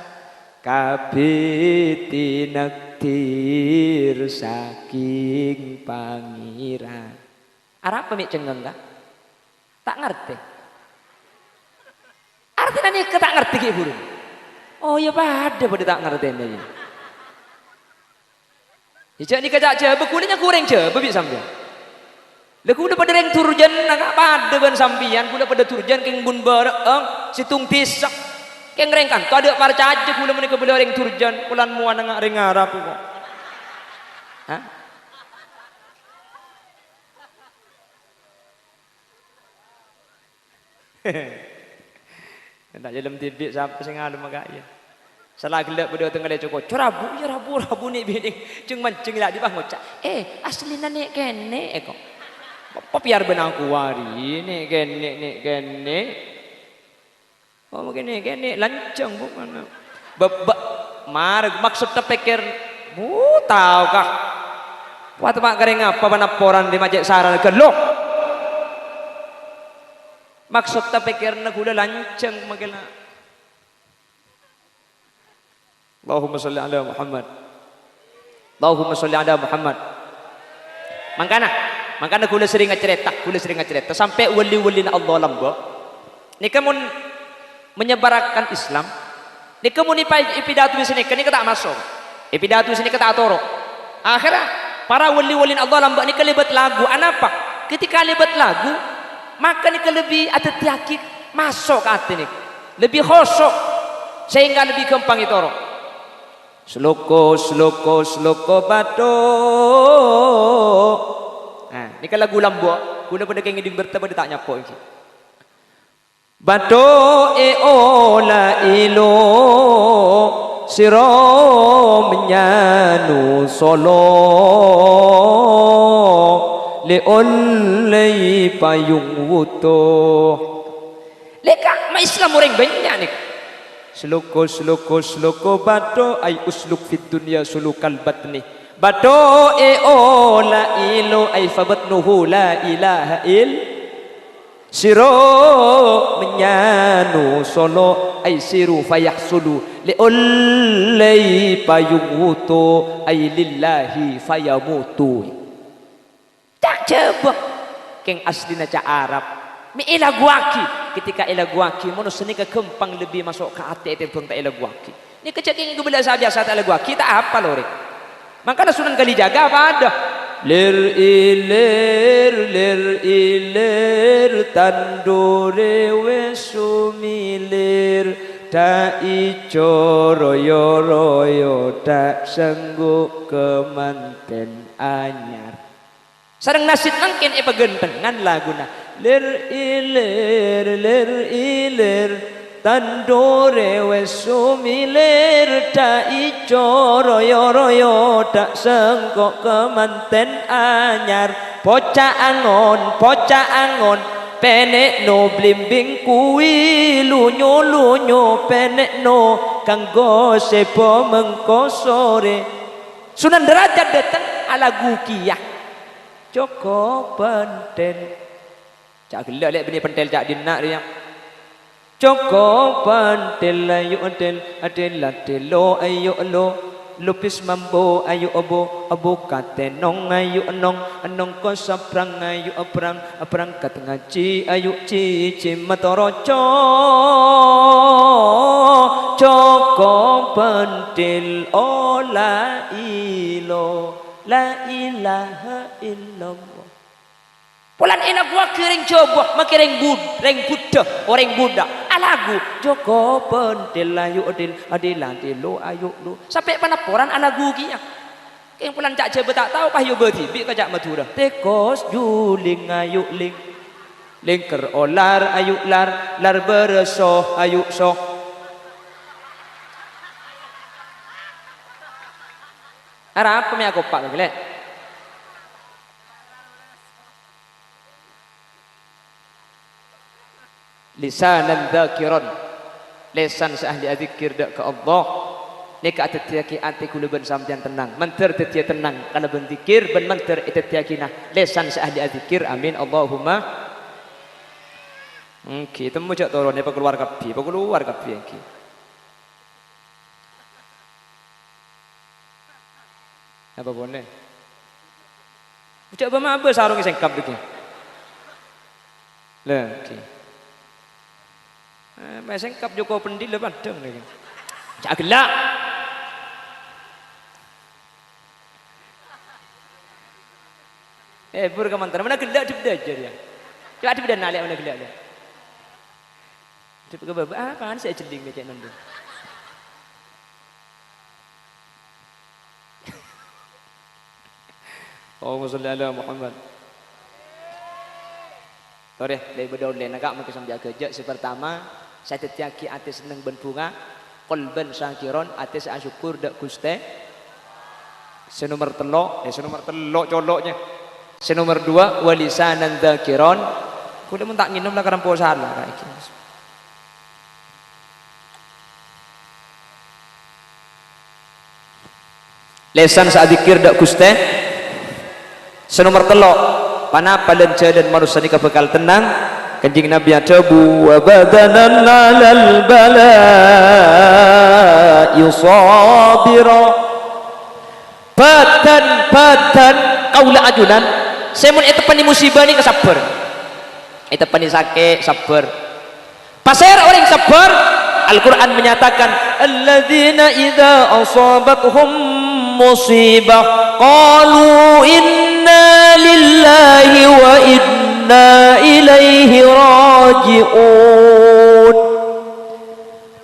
A: kabeh tinektir saking pangeran. Arep pemik cengeng ta? Tak ngerti. Artinya ni tak ngerti ki burung. Oh ya pada tak ngerti ni. Ijak ni kajak je, bekulnya kurang je, bebik sampean. Leku pada reng turjan nak pada ban sampean, kula pada turjan keng bun bareng situng pisak. Keng reng kan, tu ada parca aja kula menika beli reng turjan, kulan muan ngak reng Arab kok. Hah? Tak dalam TV siapa sing ngalem agak ya. Salah gelap pada tengah dia cokok. Rabu ya rabu ni bini. Ceng mancing lah di bang ngocak. Asli nane kene kok. Apa biar benang kuari ni kene. Oh kene lancang bukan. Bebak mar maksud terpikir. Tahu kah? Waktu mak kering apa penaporan di Majek Saran gelok. Maksud tak pikir nak gula lancang makanya. Allahumma salli ala Muhammad. Allahumma salli ala Muhammad. Makanya gula sering cerita sampai wali-wali Allah lamba. Ni kamu menyebarkan Islam. Ni kamu ni pidato di sini kan ni tak masuk. Pidato di sini tak toro. Akhirnya para wali-wali Allah lamba ni kelibat lagu. Apa? Ketika kelibat lagu maka ni lebih ada tiaki masuk ke hati ni lebih khosok sehingga lebih gampang itu orang sloko bado. Nah ni kalau lagu lambo guna pada kenging ding bertemu dia tak nyapo iki bado ola ilo siro menyanu solo leolei payung wuto leka ma Islam orang banyak nih sloko bado ay usluk fit dunya sulukal batni bado ola ilo ay fabatnuhu la ilaha il
D: siro menyanu solo ay siru fayahsulu liulai payumutu ay lillahi fayamutu. Tak coba keng aslina ca Arab mi ilaguaki ketika ilaguaki mono seni ke kempang lebih masuk ke hati itu pun tak ilaguaki ni kecak keng gebela biasa tak ilaguaki tak apa lore makanya Sunan Kalijaga apa ada lir ilir tandure wesumilir tak ijo royo royo tak senggup kemanten anyar sareng nasid angkin ipagentengan laguna lir ilir tandure wesumilir tak ijo royo royo tak senggup kemanten anyar bocah angon penek no blimbing kuwi lunyo penek no kanggo sepo mengko sore Sunan Derajat datang ala gukiyah Joko Pentel cak gelak lek bini pentel cak dinak dia Joko Pentel ayu entel adela telo ayu lo lupis mambo ayu obo katenong ayu enong ko saprang ayu aprang kat ngaji ayu cici matoroco Joko Pentil ola ilo la ilaha illallah pulan enak gua kering coba makering Buddha orang Buddha alagu Joko Pentil ayu adil lo ayu lo sampai panaporan alagu kia keng pulan cak coba tak tahu pah yo berti bi kajak Madura tekos juling ayu ling ker olar ayu lar beresoh ayu soh Arab kami aku pak lagi leh. Lisanan dzakiran. Lisan seahli adzikir dak ke Allah. Nek atetiaki ati kula ben sampeyan tenang. Menter tetia tenang kana ben zikir ben menter itetiakina. Lisan seahli adzikir amin Allahumma. Kita mau cak torone pa keluar kabeh iki. Apa boleh? Ucap apa sarung sengkap begini. Lah, okey. Mai sengkap Joko Pendil le padang lagi. Cak gelak. Bur ke mantan mana gelak di belajar ya. Coba di bedan nalek mana gelak dia. Coba ke baba apaan saya celing macam nonton. Allahumma salli ala Muhammad. Tore, dari berdaun lain agak mungkin sambil kerja. Pertama, saya tetiaki ati seneng ben bunga, kolben syakiron ati saya syukur dak Guste. Senomor telok coloknya. Senomor 2 walisanan dzakiron. Kudu mun tak nginum lah karampo salah kayak iki. Lesan saat zikir dak Guste. Senomor telok panapa lenca dan manusia ni bakal tenang kanjing Nabi atabu wa badanan alal bala yusabira patan kaula ajunan semun eta pani musibah ni kesabar eta pani sakit sabar pasir orang sabar Al-Quran menyatakan alladzina idza asabatuhum musibah qalu inna lillahi wa inna ilaihi raji'un.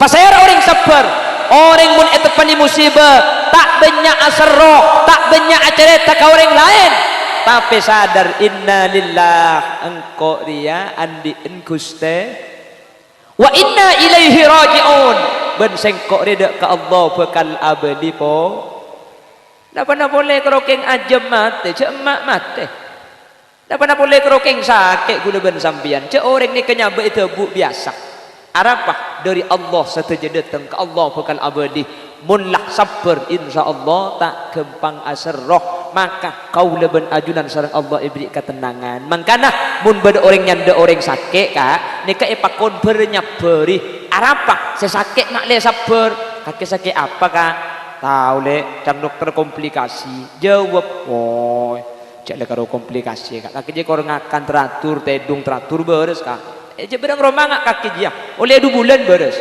D: Pasal orang sabar, orang mun etepani musibah tak banyak asroh, tak banyak cerita ke orang lain, tapi sadar inna lillah engkau dia andi Guste wa inna ilaihi raji'un ben sengkok rida ke Allah bekal abadi po. Dah pernah boleh kerokeng ajem mati, cek emak mati. Dah pernah boleh kerokeng sakit gula ben sambian. Cek orang ni kenyabak itu bu biasa. Arapah dari Allah sateja datang ke Allah bekal abadi. Munlah sabar insya Allah tak gempang asroh maka kau leben ajunan sareng Allah ibri ketenangan. Mangkana mun bade orang nyanda orang sakit kak nika epakon bernyaberi arapa sesakit nak le sabar kaki sakit apa kak tahu le cang dokter komplikasi jawab oh cak le karo komplikasi kak kaki je kau ngakan teratur tedung teratur beres kak je berang romang kaki dia oleh 2 bulan beres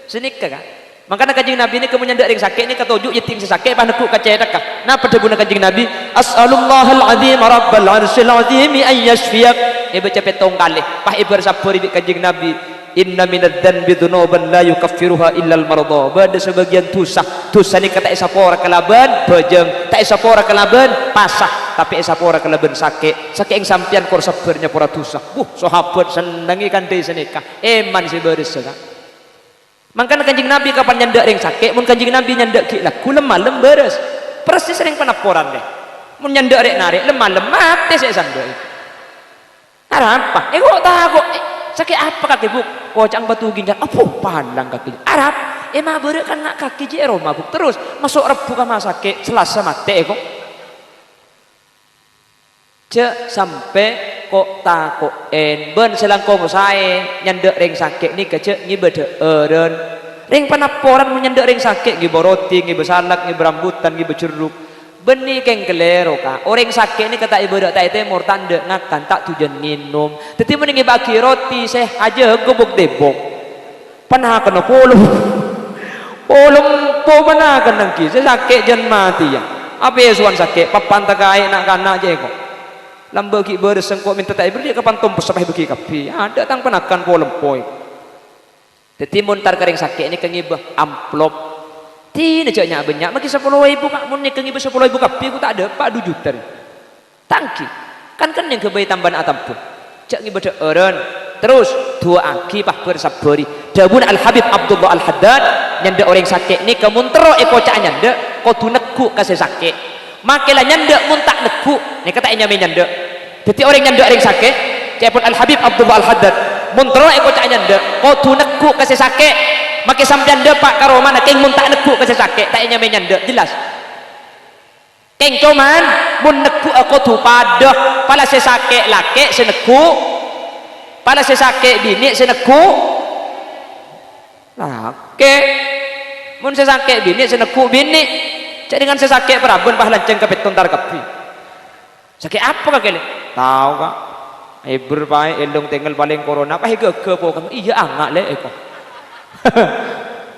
D: senika kak. Makanya kanjeng Nabi ini kemudian ring sakit ini ketujuh yeting sesakit pah nekuk kacedak kah. Napa debuna kanjeng Nabi? As'alullahal azim rabbal arsyil azim an yashfiyak. Baca petong kali. Pah ibar sabar ibi kanjeng Nabi. Inna minadz dzanbi dzunuban la yukaffiruha illa al marda. Bada sebagian dosa ni kata isapora kalaban bejeng, tak isapora kalaban pasah, tapi isapora kalaban sakit. Sakit yang sampean kor sabarnya pora dosa. Sahabat senengi kan dei senika. Eman si beres kah. Makanya kanjeng Nabi kapan nyandak ring sakit, mun kanjeng Nabi nyandak ki laku lemah beres. Persis sering penaporan deh. Mun nyandak rek narik lemah mati saya sandak. Arab apa? Kok takut? Sakit apa kaki bu? Kocang batu ginjal. Apa pandang kaki? Arab. Mah beureuh kan nak kaki je ero mabuk terus. Masuk Rebu ka mah sakit, Selasa mati kok. Cek sampai kok takoen ben selangkong sae nyandek ring sakit ni kecek ngibede eren ring panaporan menyandek ring sakit ngibo roti ngibo salak ngibo rambutan ngibo jeruk beni keng kelero ka orang sakit ni kata ibadah tak temur tanda ngakan tak tujuan minum tetapi mending bagi roti seh aja gubuk debok panah kena polong po mana kena ki sakit jan mati ya apa ya suan sakit papan takai nak kana je kok lambagi bereseng kok minta tak beri kapan tumpus sampai bagi kapi ada tang penakan polempoi teti muntar kering sakit ini kengibah amplop tina caknya banyak maki 10.000 kak mun ni kengibah 10.000 kapi aku tak ada pak 2 juta tangki kan yang kebayi tambahan atampun cak ngibah eren terus 2 aki pah bersabari dabun al Habib Abdullah al Haddad nyanda orang sakit ni kemuntero ekocak nyanda kau tu neku kasih sakit makilah nyandak muntak neku ni kata nyame nyandak jadi orang nyandak ring sakit cepun al Habib Abdullah al Haddad muntro eko cak nyandak kau tu neku kasih sakit maki sampean depak karo mana keng muntak neku kasih sakit tak nyame nyandak jelas keng cuman mun neku aku tu padah pala sesakit laki seneku pala sesakit bini seneku laki mun sesakit bini seneku bini cak dengan sesakit perabun pah lanceng ke beton tar kepi sakit apa kakek tahu kak iber pae elong tinggal paling corona pah gege po kamu iya angak le eko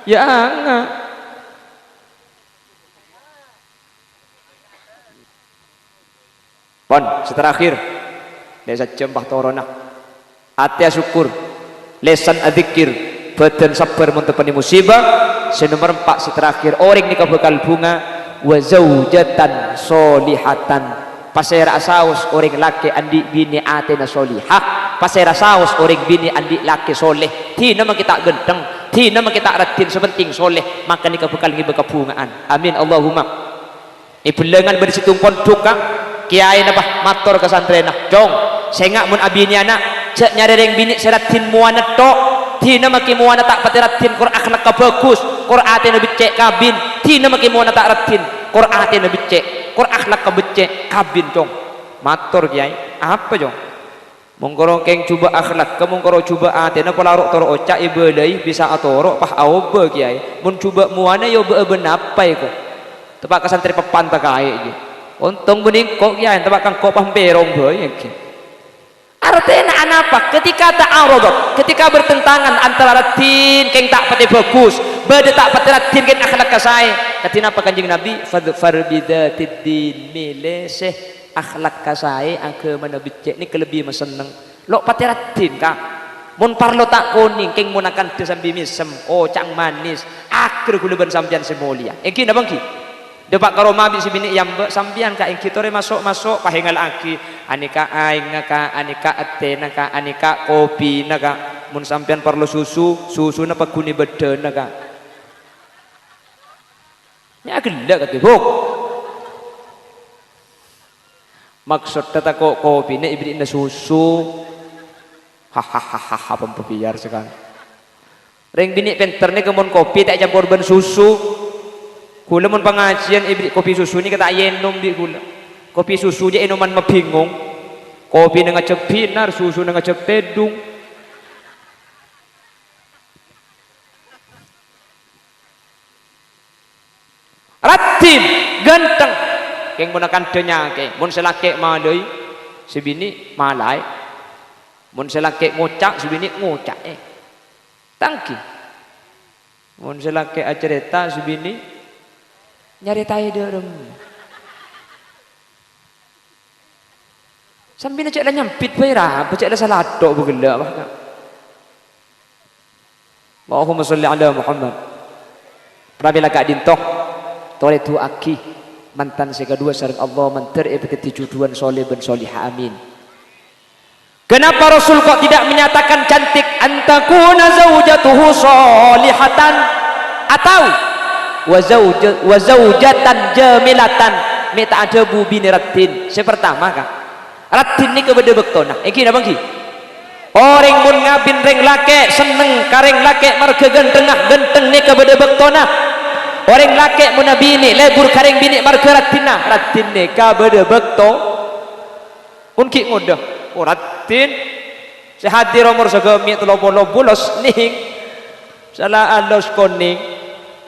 D: ya angak pon seterakhir desa jembah torona hati syukur lesan adzikir badan sabar mentepani musibah senomor 4 seterakhir orang nikah bekal bunga wa zaujatan solihatan pasera saus orang laki andi bini atena solihah pasera saus orang bini andi laki soleh ti nama kita gendeng ti nama kita ratin sepenting soleh maka nikah bekal ngi bekabungaan amin Allahumma ibelengan bersitung ponduka kiai napa matur kesantrenah jong sengak mun abini anak cek nyari reng bini seratin muana tok tina maki muana tak patiratin Qur'an akhlak ka bagus Qur'an tina becek kabin tina maki muana tak ratin Qur'an tina becek Qur'an akhlak ka becek kabin cong matur kiai apa cong mongkoro keng coba akhlak kemongkoro coba atina pelaruk toro ocak ibelai bisa atoro pah aoba kiai mun coba muana yo beben apa iku tepak kesantri pepan tak kae je untung bening kok kiai tepak kang kok pah perong boy iki artinya apa? Ketika ta'arudh, ketika bertentangan antara ratin keng tak pati bagus, bade tak pati ratin keng akhlak kasai. Katina apa kanjeng Nabi? Fadfar bidatid din milih akhlak kasai angke mana becek ni kelebih meseneng. Lo pati ratin ka. Mun parlo tak kuning keng munakan tu sambil misem, oh cang manis, akhir kuleban sampean semulia. Engki napa engki? Depak karo mabi si bini yang sambian ka engki tore masuk pahengal aki anika aing ka anika atena ka anika kopi naka mun sampean perlu susu na paguni beden naka nya gelek kaki buk maksud tata kok kopi ne ibri na susu hahaha pembiar sekali ring bini pinter ne kemun kopi tak campur ben susu kula mun pengajian ibri kopi susu ni kata yen nom di kula kopi susu je inoman mebingung. Kopi dengan cek pinar, susu dengan cek tedung. Ratim ganteng keng gunakan denyake mun selake malai sebini malai mun selake ngocak sebini ngocak tangki mun selake acerita sebini nyaritai derem sambil cek lah nyampit pera cek lah salah dok begelak bah Allahumma sholli ala Muhammad Rabbil kadintoh tore tu aki mantan kedua sareng Allah manter ebeti juduan soleh ben solihah amin. Kenapa Rasul kok tidak menyatakan cantik antakuna zaujatuhu solihatan atau wa zaujatan jamilatan meta ajabu biniratin. Sepertama kan ratin ni kepada bektona iki napa ki orang mun ngabin reng lake seneng kareng lake marga genteng ni kepada bektona orang laki muna bini lebur kareng bini marga ratin neka beda bekto unki ngodah ratin sehadir umur segemi telopolo bulos ning salah alos koning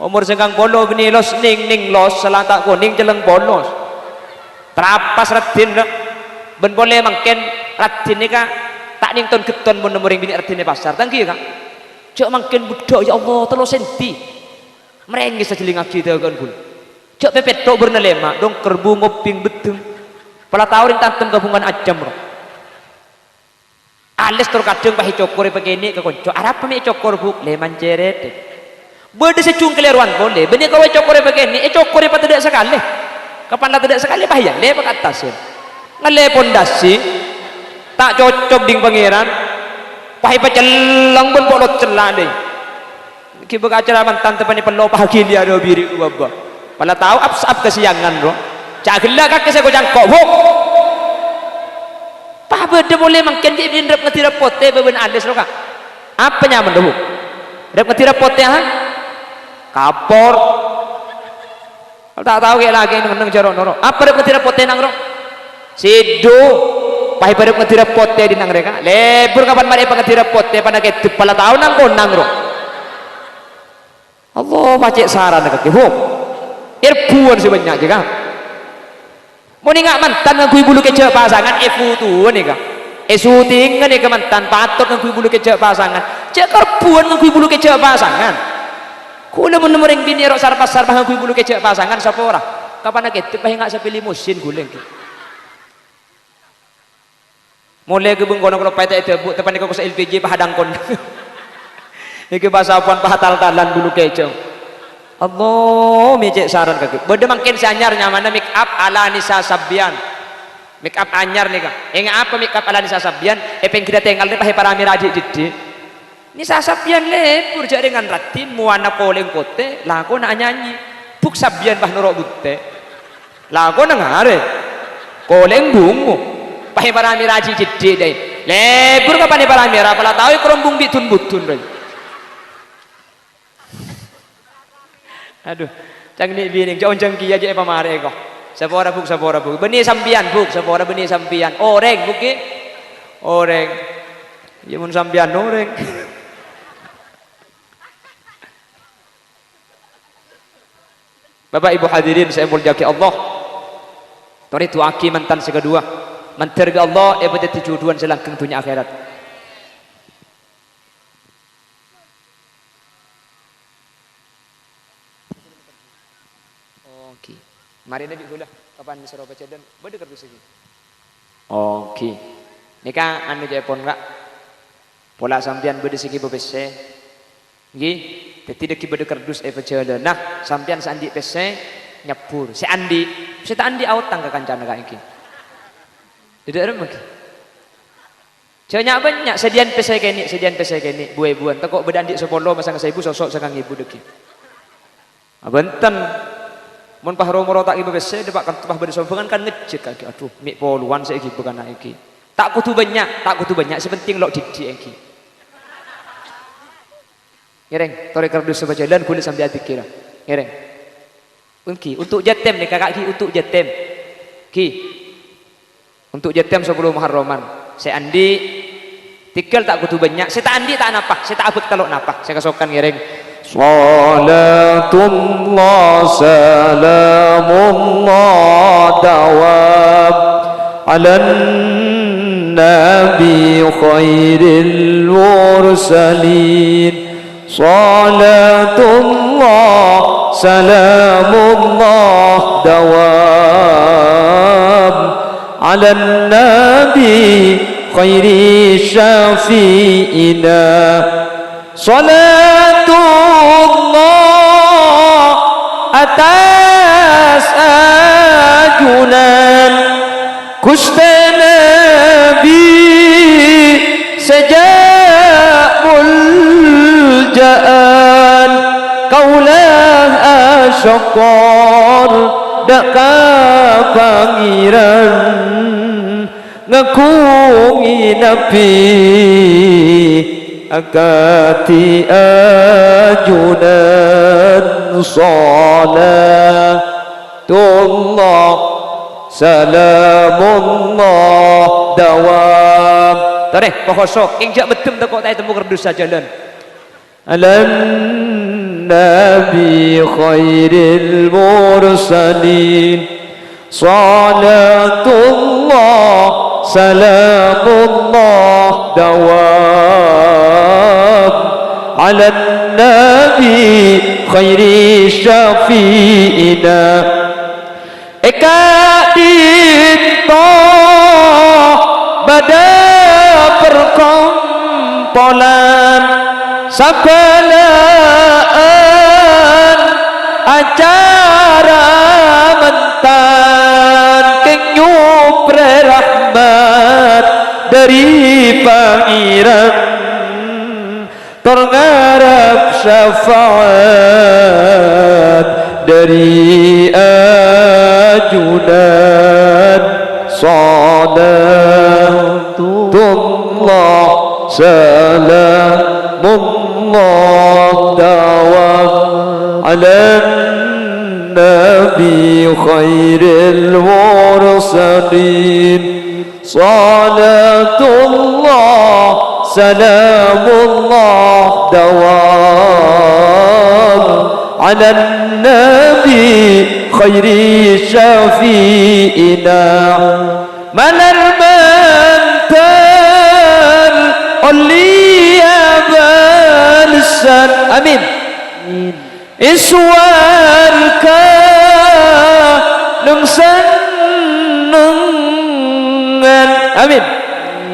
D: umur segang polo bini los ning los salah tak koning jeleng bolos terapas ratin ben boleh mangken ratin neka tak ning ton keton mun nomor bini ratin pasar tangki kan cok mangken budak ya Allah 3 senti merengis sajeling aki teu kan kul cok pepet tok bernelema dong kerbu ngoping betung pala taurin tantem gabungan ajam ro ales tur kadeng pahi cokor pekene ke konco arap mi cokor buk leman ceret bede secung keleruan boleh beni kowe cokor pekene cokor pa tidak sekali kapan la tidak sekali bahaya le pak atas ngale pondasi tak cocok ding pangeran pahi paceleng pun polot celah deh kibuk acara mantan tepani perlo pagi dia do biri ku baba pala tahu apsap kesiangan ro cak gelak kake saya gojang kok buk pa bede boleh mangken di indrep ngati rapote beben ades ro kak apa nyaman do buk rep ngati rapote ha kapor tak tahu ke lagi nang jaro noro apa rep ngati rapote nang ro sido pahi rep ngati rapote di nang reka lebur kapan mari ngati rapote pada ke pala tahu nang konang ro Allah macet saran kaki huk irbuan si banyak juga mau ni ngak mantan ngakui bulu kecek pasangan futu ni kak syuting ni ke mantan patut ngakui bulu kecek pasangan cek kerbuan ngakui bulu kecek pasangan kula menemering bini rok sarpas ngakui bulu kecek pasangan siapa orang kapan nak ketip ngak sapili musin guleng mulai ke bengkono kalau payah itu bu tepan ko sa LPG pahadang kon iki bahasa apaan pahatal-talan bulu kecong Allah mecek saran kaki beda makin seanyar nyamana make up ala Nisa Sabian make up anyar nih kak apa make up ala Nisa Sabian peng kita tinggal deh pakai parami raji jadi Nisa Sabian lepur jadi dengan ratin muana koleng kote lagu nak nyanyi buk Sabian bah norok butte lagu nak ngare koleng bungu pakai parami raji jadi deh lepur kapan parami raji pala tahu kerombong bitun butun deh aduh cangni bining jauh jengki aja pamare kok sapora buk benih sampian buk sapora benih sampian oreng buki oreng ya mun sampian oreng Bapak Ibu hadirin saya mulyaki Allah tori tu aki mantan sekedua manterga Allah ebede tujuan selangkeng dunia akhirat mari nabi gula kapan misro baca dan bade kardus lagi oke nika anu jepon kak pola sampian bade segi bebese nggih tidak ki bade kardus baca nah sampian sandi pese nyapur si andi out tangga kancana kak iki tidak ada mungkin banyak sedian pese kene buai-buan tekok bade andi sepolo masang ibu sosok sangang ibu deki abenten mun pahro-moro tak ibu bese depak kan tebah bade sombongan kan ngejek kaki aduh mik poluan saiki bukan iki tak kudu banyak sepenting lok didi iki ngereng tore kardus sebaca jalan kulit sampai hati kira ngereng unki untuk jatem nih kakak ki untuk jatem Ki untuk jatem 10 Muharraman saya andi tinggal tak kutu banyak saya tak andi tak napa saya tak abut kalau napa saya kasokan ngiring
A: Salatullah salamullah dawam ala nabi khairil mursalin Salatullah salamullah dawam ala nabi khairi syafi'ina Salatullah atas ajunan Gusti Nabi sejak muljaan kaulah asyakor daka pangiran ngakungi Nabi akati ajunan salatullah salamullah dawam tareh pohosok injak betum tak kok tak temu kerdus jalan alam nabi khairil mursalin salatullah salamullah dawam ala nabi khairi syafi'ina eka dinto pada perkumpulan sabalaan acara mentan kenyupre rahmat dari pangeran terngarap syafaat dari ajunan salatullah salamullah dawam ala nabi khairil mursalin salatullah salamullah dawam ala nabi khairi syafi'ina manar mantan uliya balsan amin iswarka nungsan nungan amin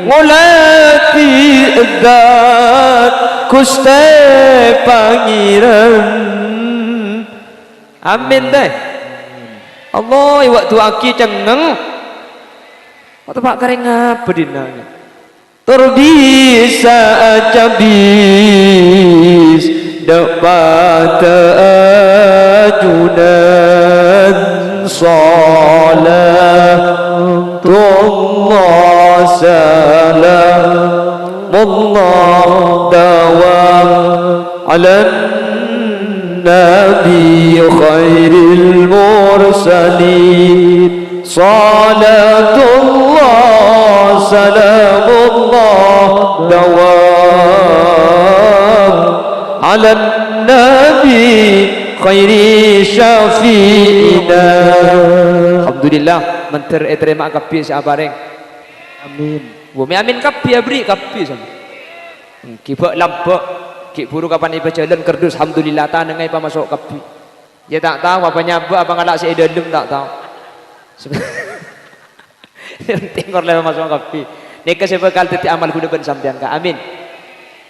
A: ngulati edat kuste pangiran amin deh Allah waktu aki cengeng waktu pak kering apa dinanya terbisa cabis dapat ajunan salatullah salamullah dawam ala nabi khairil mursalin salatullah salamullah dawam ala nabi khairi syafi'ina alhamdulillah menter terima kapi si abareng amin bumi amin kapi abri kapi sama kibak lampok kik buru kapan iba jalan kerdus alhamdulillah ta nengai pa masuk kapi dia tak tahu apa nyabak apa ngalak si edalem tak tahu penting korle masuk kapi nek sebekal teti amal gunaban sampean ka amin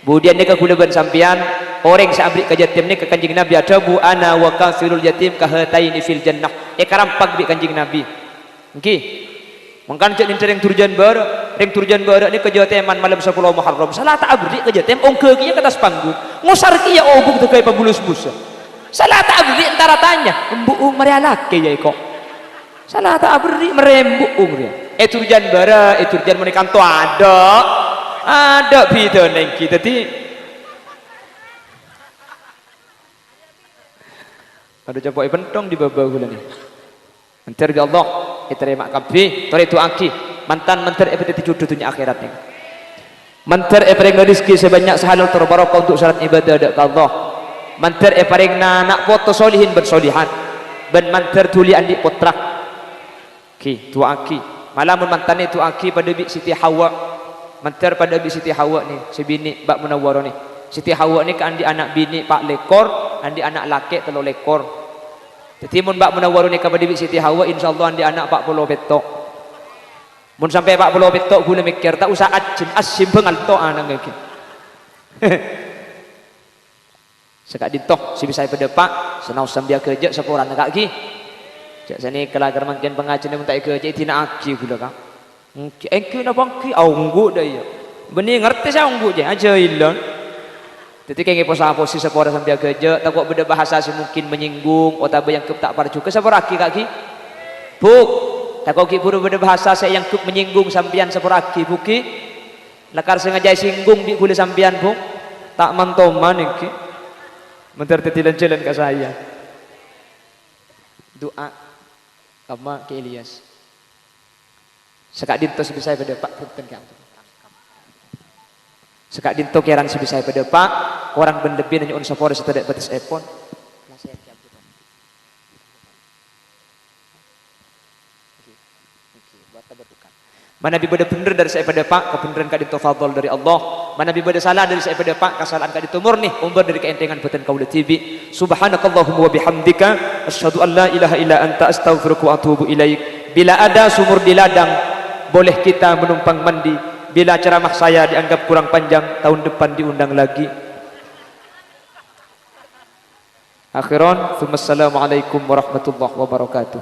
A: kemudian nek gunaban sampean orang sabrik ke yatim ni ke kanjing Nabi ada bu ana wa kafirul yatim kahataini fil jannah karampak bi kanjing Nabi nggih mangkan cek ning turjan bar ring turjan bar ni ke yateman malam 10 Muharram salah tak abri ke yatim ongke kieu ke atas panggung ngusar kieu obuk teu kaya pabulus busa salah tak abri antara tanya embuung mari laki ya kok salah tak abri merembuung dia turjan bara turjan meni kanto ada bidane kita ti ada capok pentong di bawah gula nih
D: Mentir ke Allah diterima kabeh tore itu aki mantan mentir epet jodoh dunia akhirat nih. Mentir paring rezeki sebanyak sehalal terbarakah untuk syarat ibadah dak Allah. Mentir paring anak foto solihin bersolihan. Ben mentir tuli andi potrak. Ki tu aki. Malamun mantan itu aki pada bi Siti Hawa. Mentir pada bi Siti Hawa nih, si bini Mbak Munawwarah nih. Siti Hawa nih kan di anak bini 4 lekor, andi anak laki 3 lekor. Jadi mun Mbak Munawwarah nih kepada bi Siti Hawa insyaallah andi anak 40 petok. Mun sampai 40 petok gula mikir tak usah ajin asim bengal to anang iki. Sekak dintoh si bisa pada pak senau sambia kerja sekoran kak ki. Jak sini kelagar mangkin pengajian mun tak kerja tina aki gula kak. Engki na bangki aunggu dah ya. Beni ngerti saya aunggu je aja ilon. Jadi kayak posa-posi sekolah sambia kerja takut beda bahasa si mungkin menyinggung atau yang tak parju ke sepor aki kak ki. Buk takut ki buru beda bahasa saya yang kup menyinggung sambian sepor aki buki. Lakar sengaja singgung di kulit sambian bu. Tak mantoman iki. Mentar tetilan-tilan ke saya. Doa sama ke Ilyas. Sekak dinto sebisa pada Pak punten kang. Sekak dinto kerang sebisa pada Pak, orang berlebih nanya unsa forest tidak batas epon. Mana bibada bener dari saya pada Pak, kebenaran kak dinto fadl dari Allah. Mana bibada salah dari saya pada Pak, kesalahan kak dinto murni umbar dari keentengan beten kaula TV. Subhanakallahumma wa bihamdika asyhadu an la ilaha illa anta astaghfiruka wa atubu ilaik. Bila ada sumur di ladang, boleh kita menumpang mandi. Bila ceramah saya dianggap kurang panjang, tahun depan diundang lagi. Akhiran, assalamualaikum warahmatullahi wabarakatuh.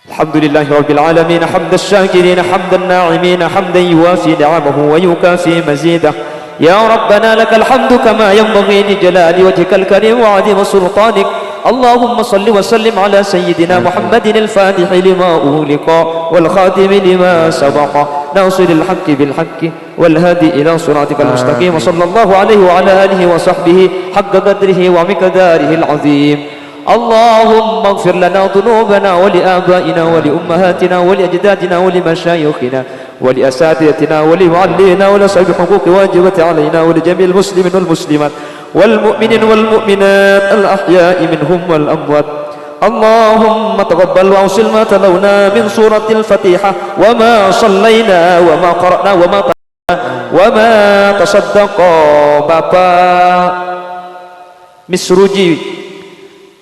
D: Alhamdulillahi rabbil alamin, hamdas syakirin, hamdan na'imin, hamdan yuwafi ni'amahu wa yukafi mazidah. Ya Rabbana lakal hamdu kama yanbaghi li jalali wajhikal karim wa 'azimi sultanik. اللهم صل وسلم على سيدنا محمد الفاتح لما أغلق والخاتم لما سبق ناصر الحق بالحق والهادي إلى صراطك المستقيم وصلى الله عليه وعلى آله وصحبه حق قدره ومقداره العظيم. اللهم اغفر لنا ذنوبنا ولآبائنا ولأمهاتنا ولأجدادنا ولمشايخنا ولأساتذتنا ولمعلمنا ولأصحاب الحقوق واجبة علينا ولجميع المسلمين والمسلمات والمؤمنين والمؤمنات الأحياء منهم والأموات. اللهم تقبل وأوصل ما تلونا من سورة الفاتحة وما صلينا وما قرأنا وما تصدق Bapak Misruji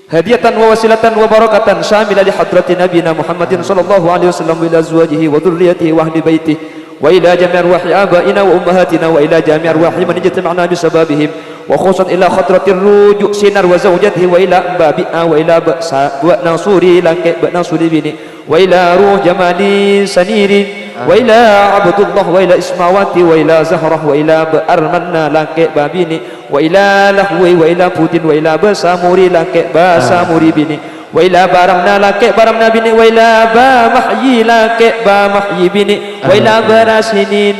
D: hadiyatan wa wasilatan wa barakatan syamila li hadrati nabiyina Muhammadin sallallahu alaihi wasallam wa ila azwajihi wa dhurriyyatihi wa ahli baitihi wa ila jami' arwahi abaina wa ummahatina wa ila jami' arwahi man ijtama'na bi sababihim wa khususan ila khadratir ruju' sinar wa zawjatihi wa ila babi'a wa ila wa nasuri laki ba nasuri bini wa ila ruh jamali saniri wa ila abdullah wa ila ismawati wa ila zahrah wa ila armanna laki babini wa ila lahwi wa ila putin wa ila basamuri laki basamuri bini wa ila baramna laki baramna bini wa ila ba mahyi laki ba mahyi bini wa ila barasinin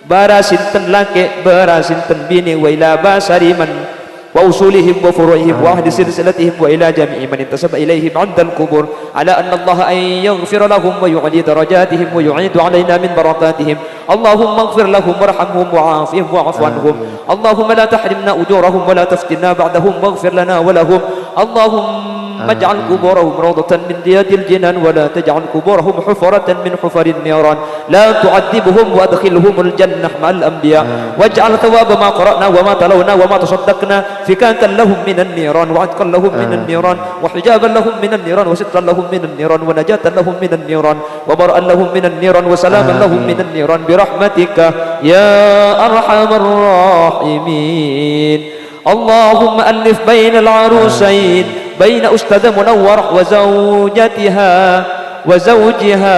D: barasinten laki barasinten bini wa ila basariman wa usulihim wa furu'ihim wa ahdi silsilatihim wa ila jami'i man intasaba ilaihim 'inda al-qubur ala anna Allah an yaghfira lahum wa yu'li darajatihim wa yu'idu 'alaina min barakatihim. Allahumma ighfir lahum warhamhum wa'afihim wa'fu anhum. Allahumma la tahrimna ujurahum wa la taftinna ba'dahum waghfir lana wa lahum. Allahumma اجعل قبورهم روضة من رياض الجنان ولا تجعل قبورهم حفرة من حفر النيران لا تعذبهم وادخلهم الجنة مع الأنبياء واجعل ثواب ما قرأنا وما تلونا وما تصدقنا فكاكا لهم من النيران وعتقا لهم من النيران وحجابا لهم من النيران وسترا لهم من النيران ونجاة لهم من النيران وبرأا لهم من النيران وسلاما لهم من النيران برحمتك يا أرحم الراحمين. اللهم ألف بين العروسين بين أستاذ منور وزوجها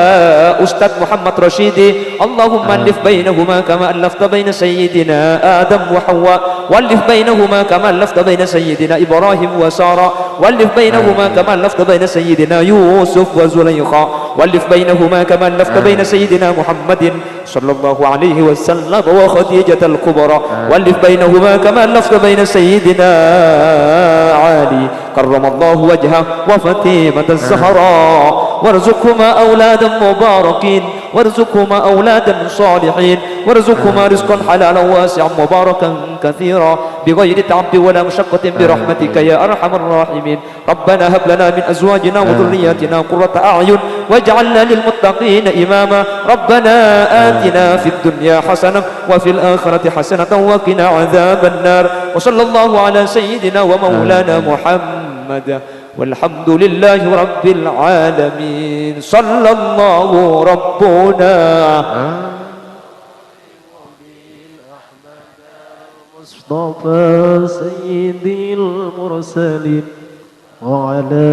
D: أستاذ محمد رشيدي. اللهم ألف بينهما كما ألفت بين سيدنا آدم وحواء والف بينهما كما ألفت بين سيدنا إبراهيم وسارة
A: والف بينهما كما ألفت بين سيدنا يوسف وزليخا والف بينهما كما ألفت بين سيدنا محمد صلى الله عليه وسلم وخديجة الكبرى والف بينهما كما ألفت بين سيدنا علي كرم الله وجهه وفاطمة الزهراء وارزقهما أولادا مباركين وارزقهما أولادا صالحين وارزقهما رزقا حلالا واسعا مباركا كثيرا بغير تعب ولا مشقة برحمتك يا أرحم الراحمين ربنا هب لنا من أزواجنا وذرياتنا قرة أعين واجعلنا للمتقين إماما ربنا آتنا في الدنيا حسنة وفي الآخرة حسنة وقنا عذاب النار وصلى الله على سيدنا ومولانا محمد والحمد لله رب العالمين صلى الله ربنا
E: مصطفى سيد المرسلين وعلى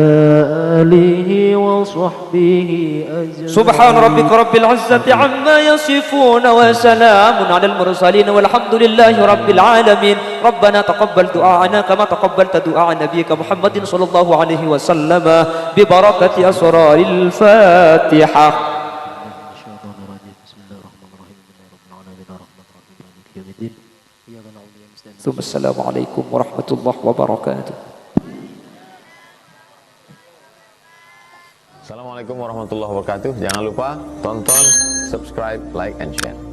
E: آله وصحبه أجمعين
A: سبحان ربك رب العزة عما يصفون وسلام على المرسلين والحمد لله رب العالمين ربنا تقبل دعاءنا كما تقبلت دعاء نبيك محمد صلى الله عليه وسلم ببركة أسرار الفاتحة
E: الشيطان الرجيم بسم الله الرحمن الرحيم الحمد لله رب العالمين الرحمن الرحيم مالك يوم الدين إياك نعبد وإياك نستعين
A: ثم السلام عليكم ورحمة الله وبركاته.
B: Assalamualaikum warahmatullahi wabarakatuh. Jangan lupa tonton, subscribe, like, and share.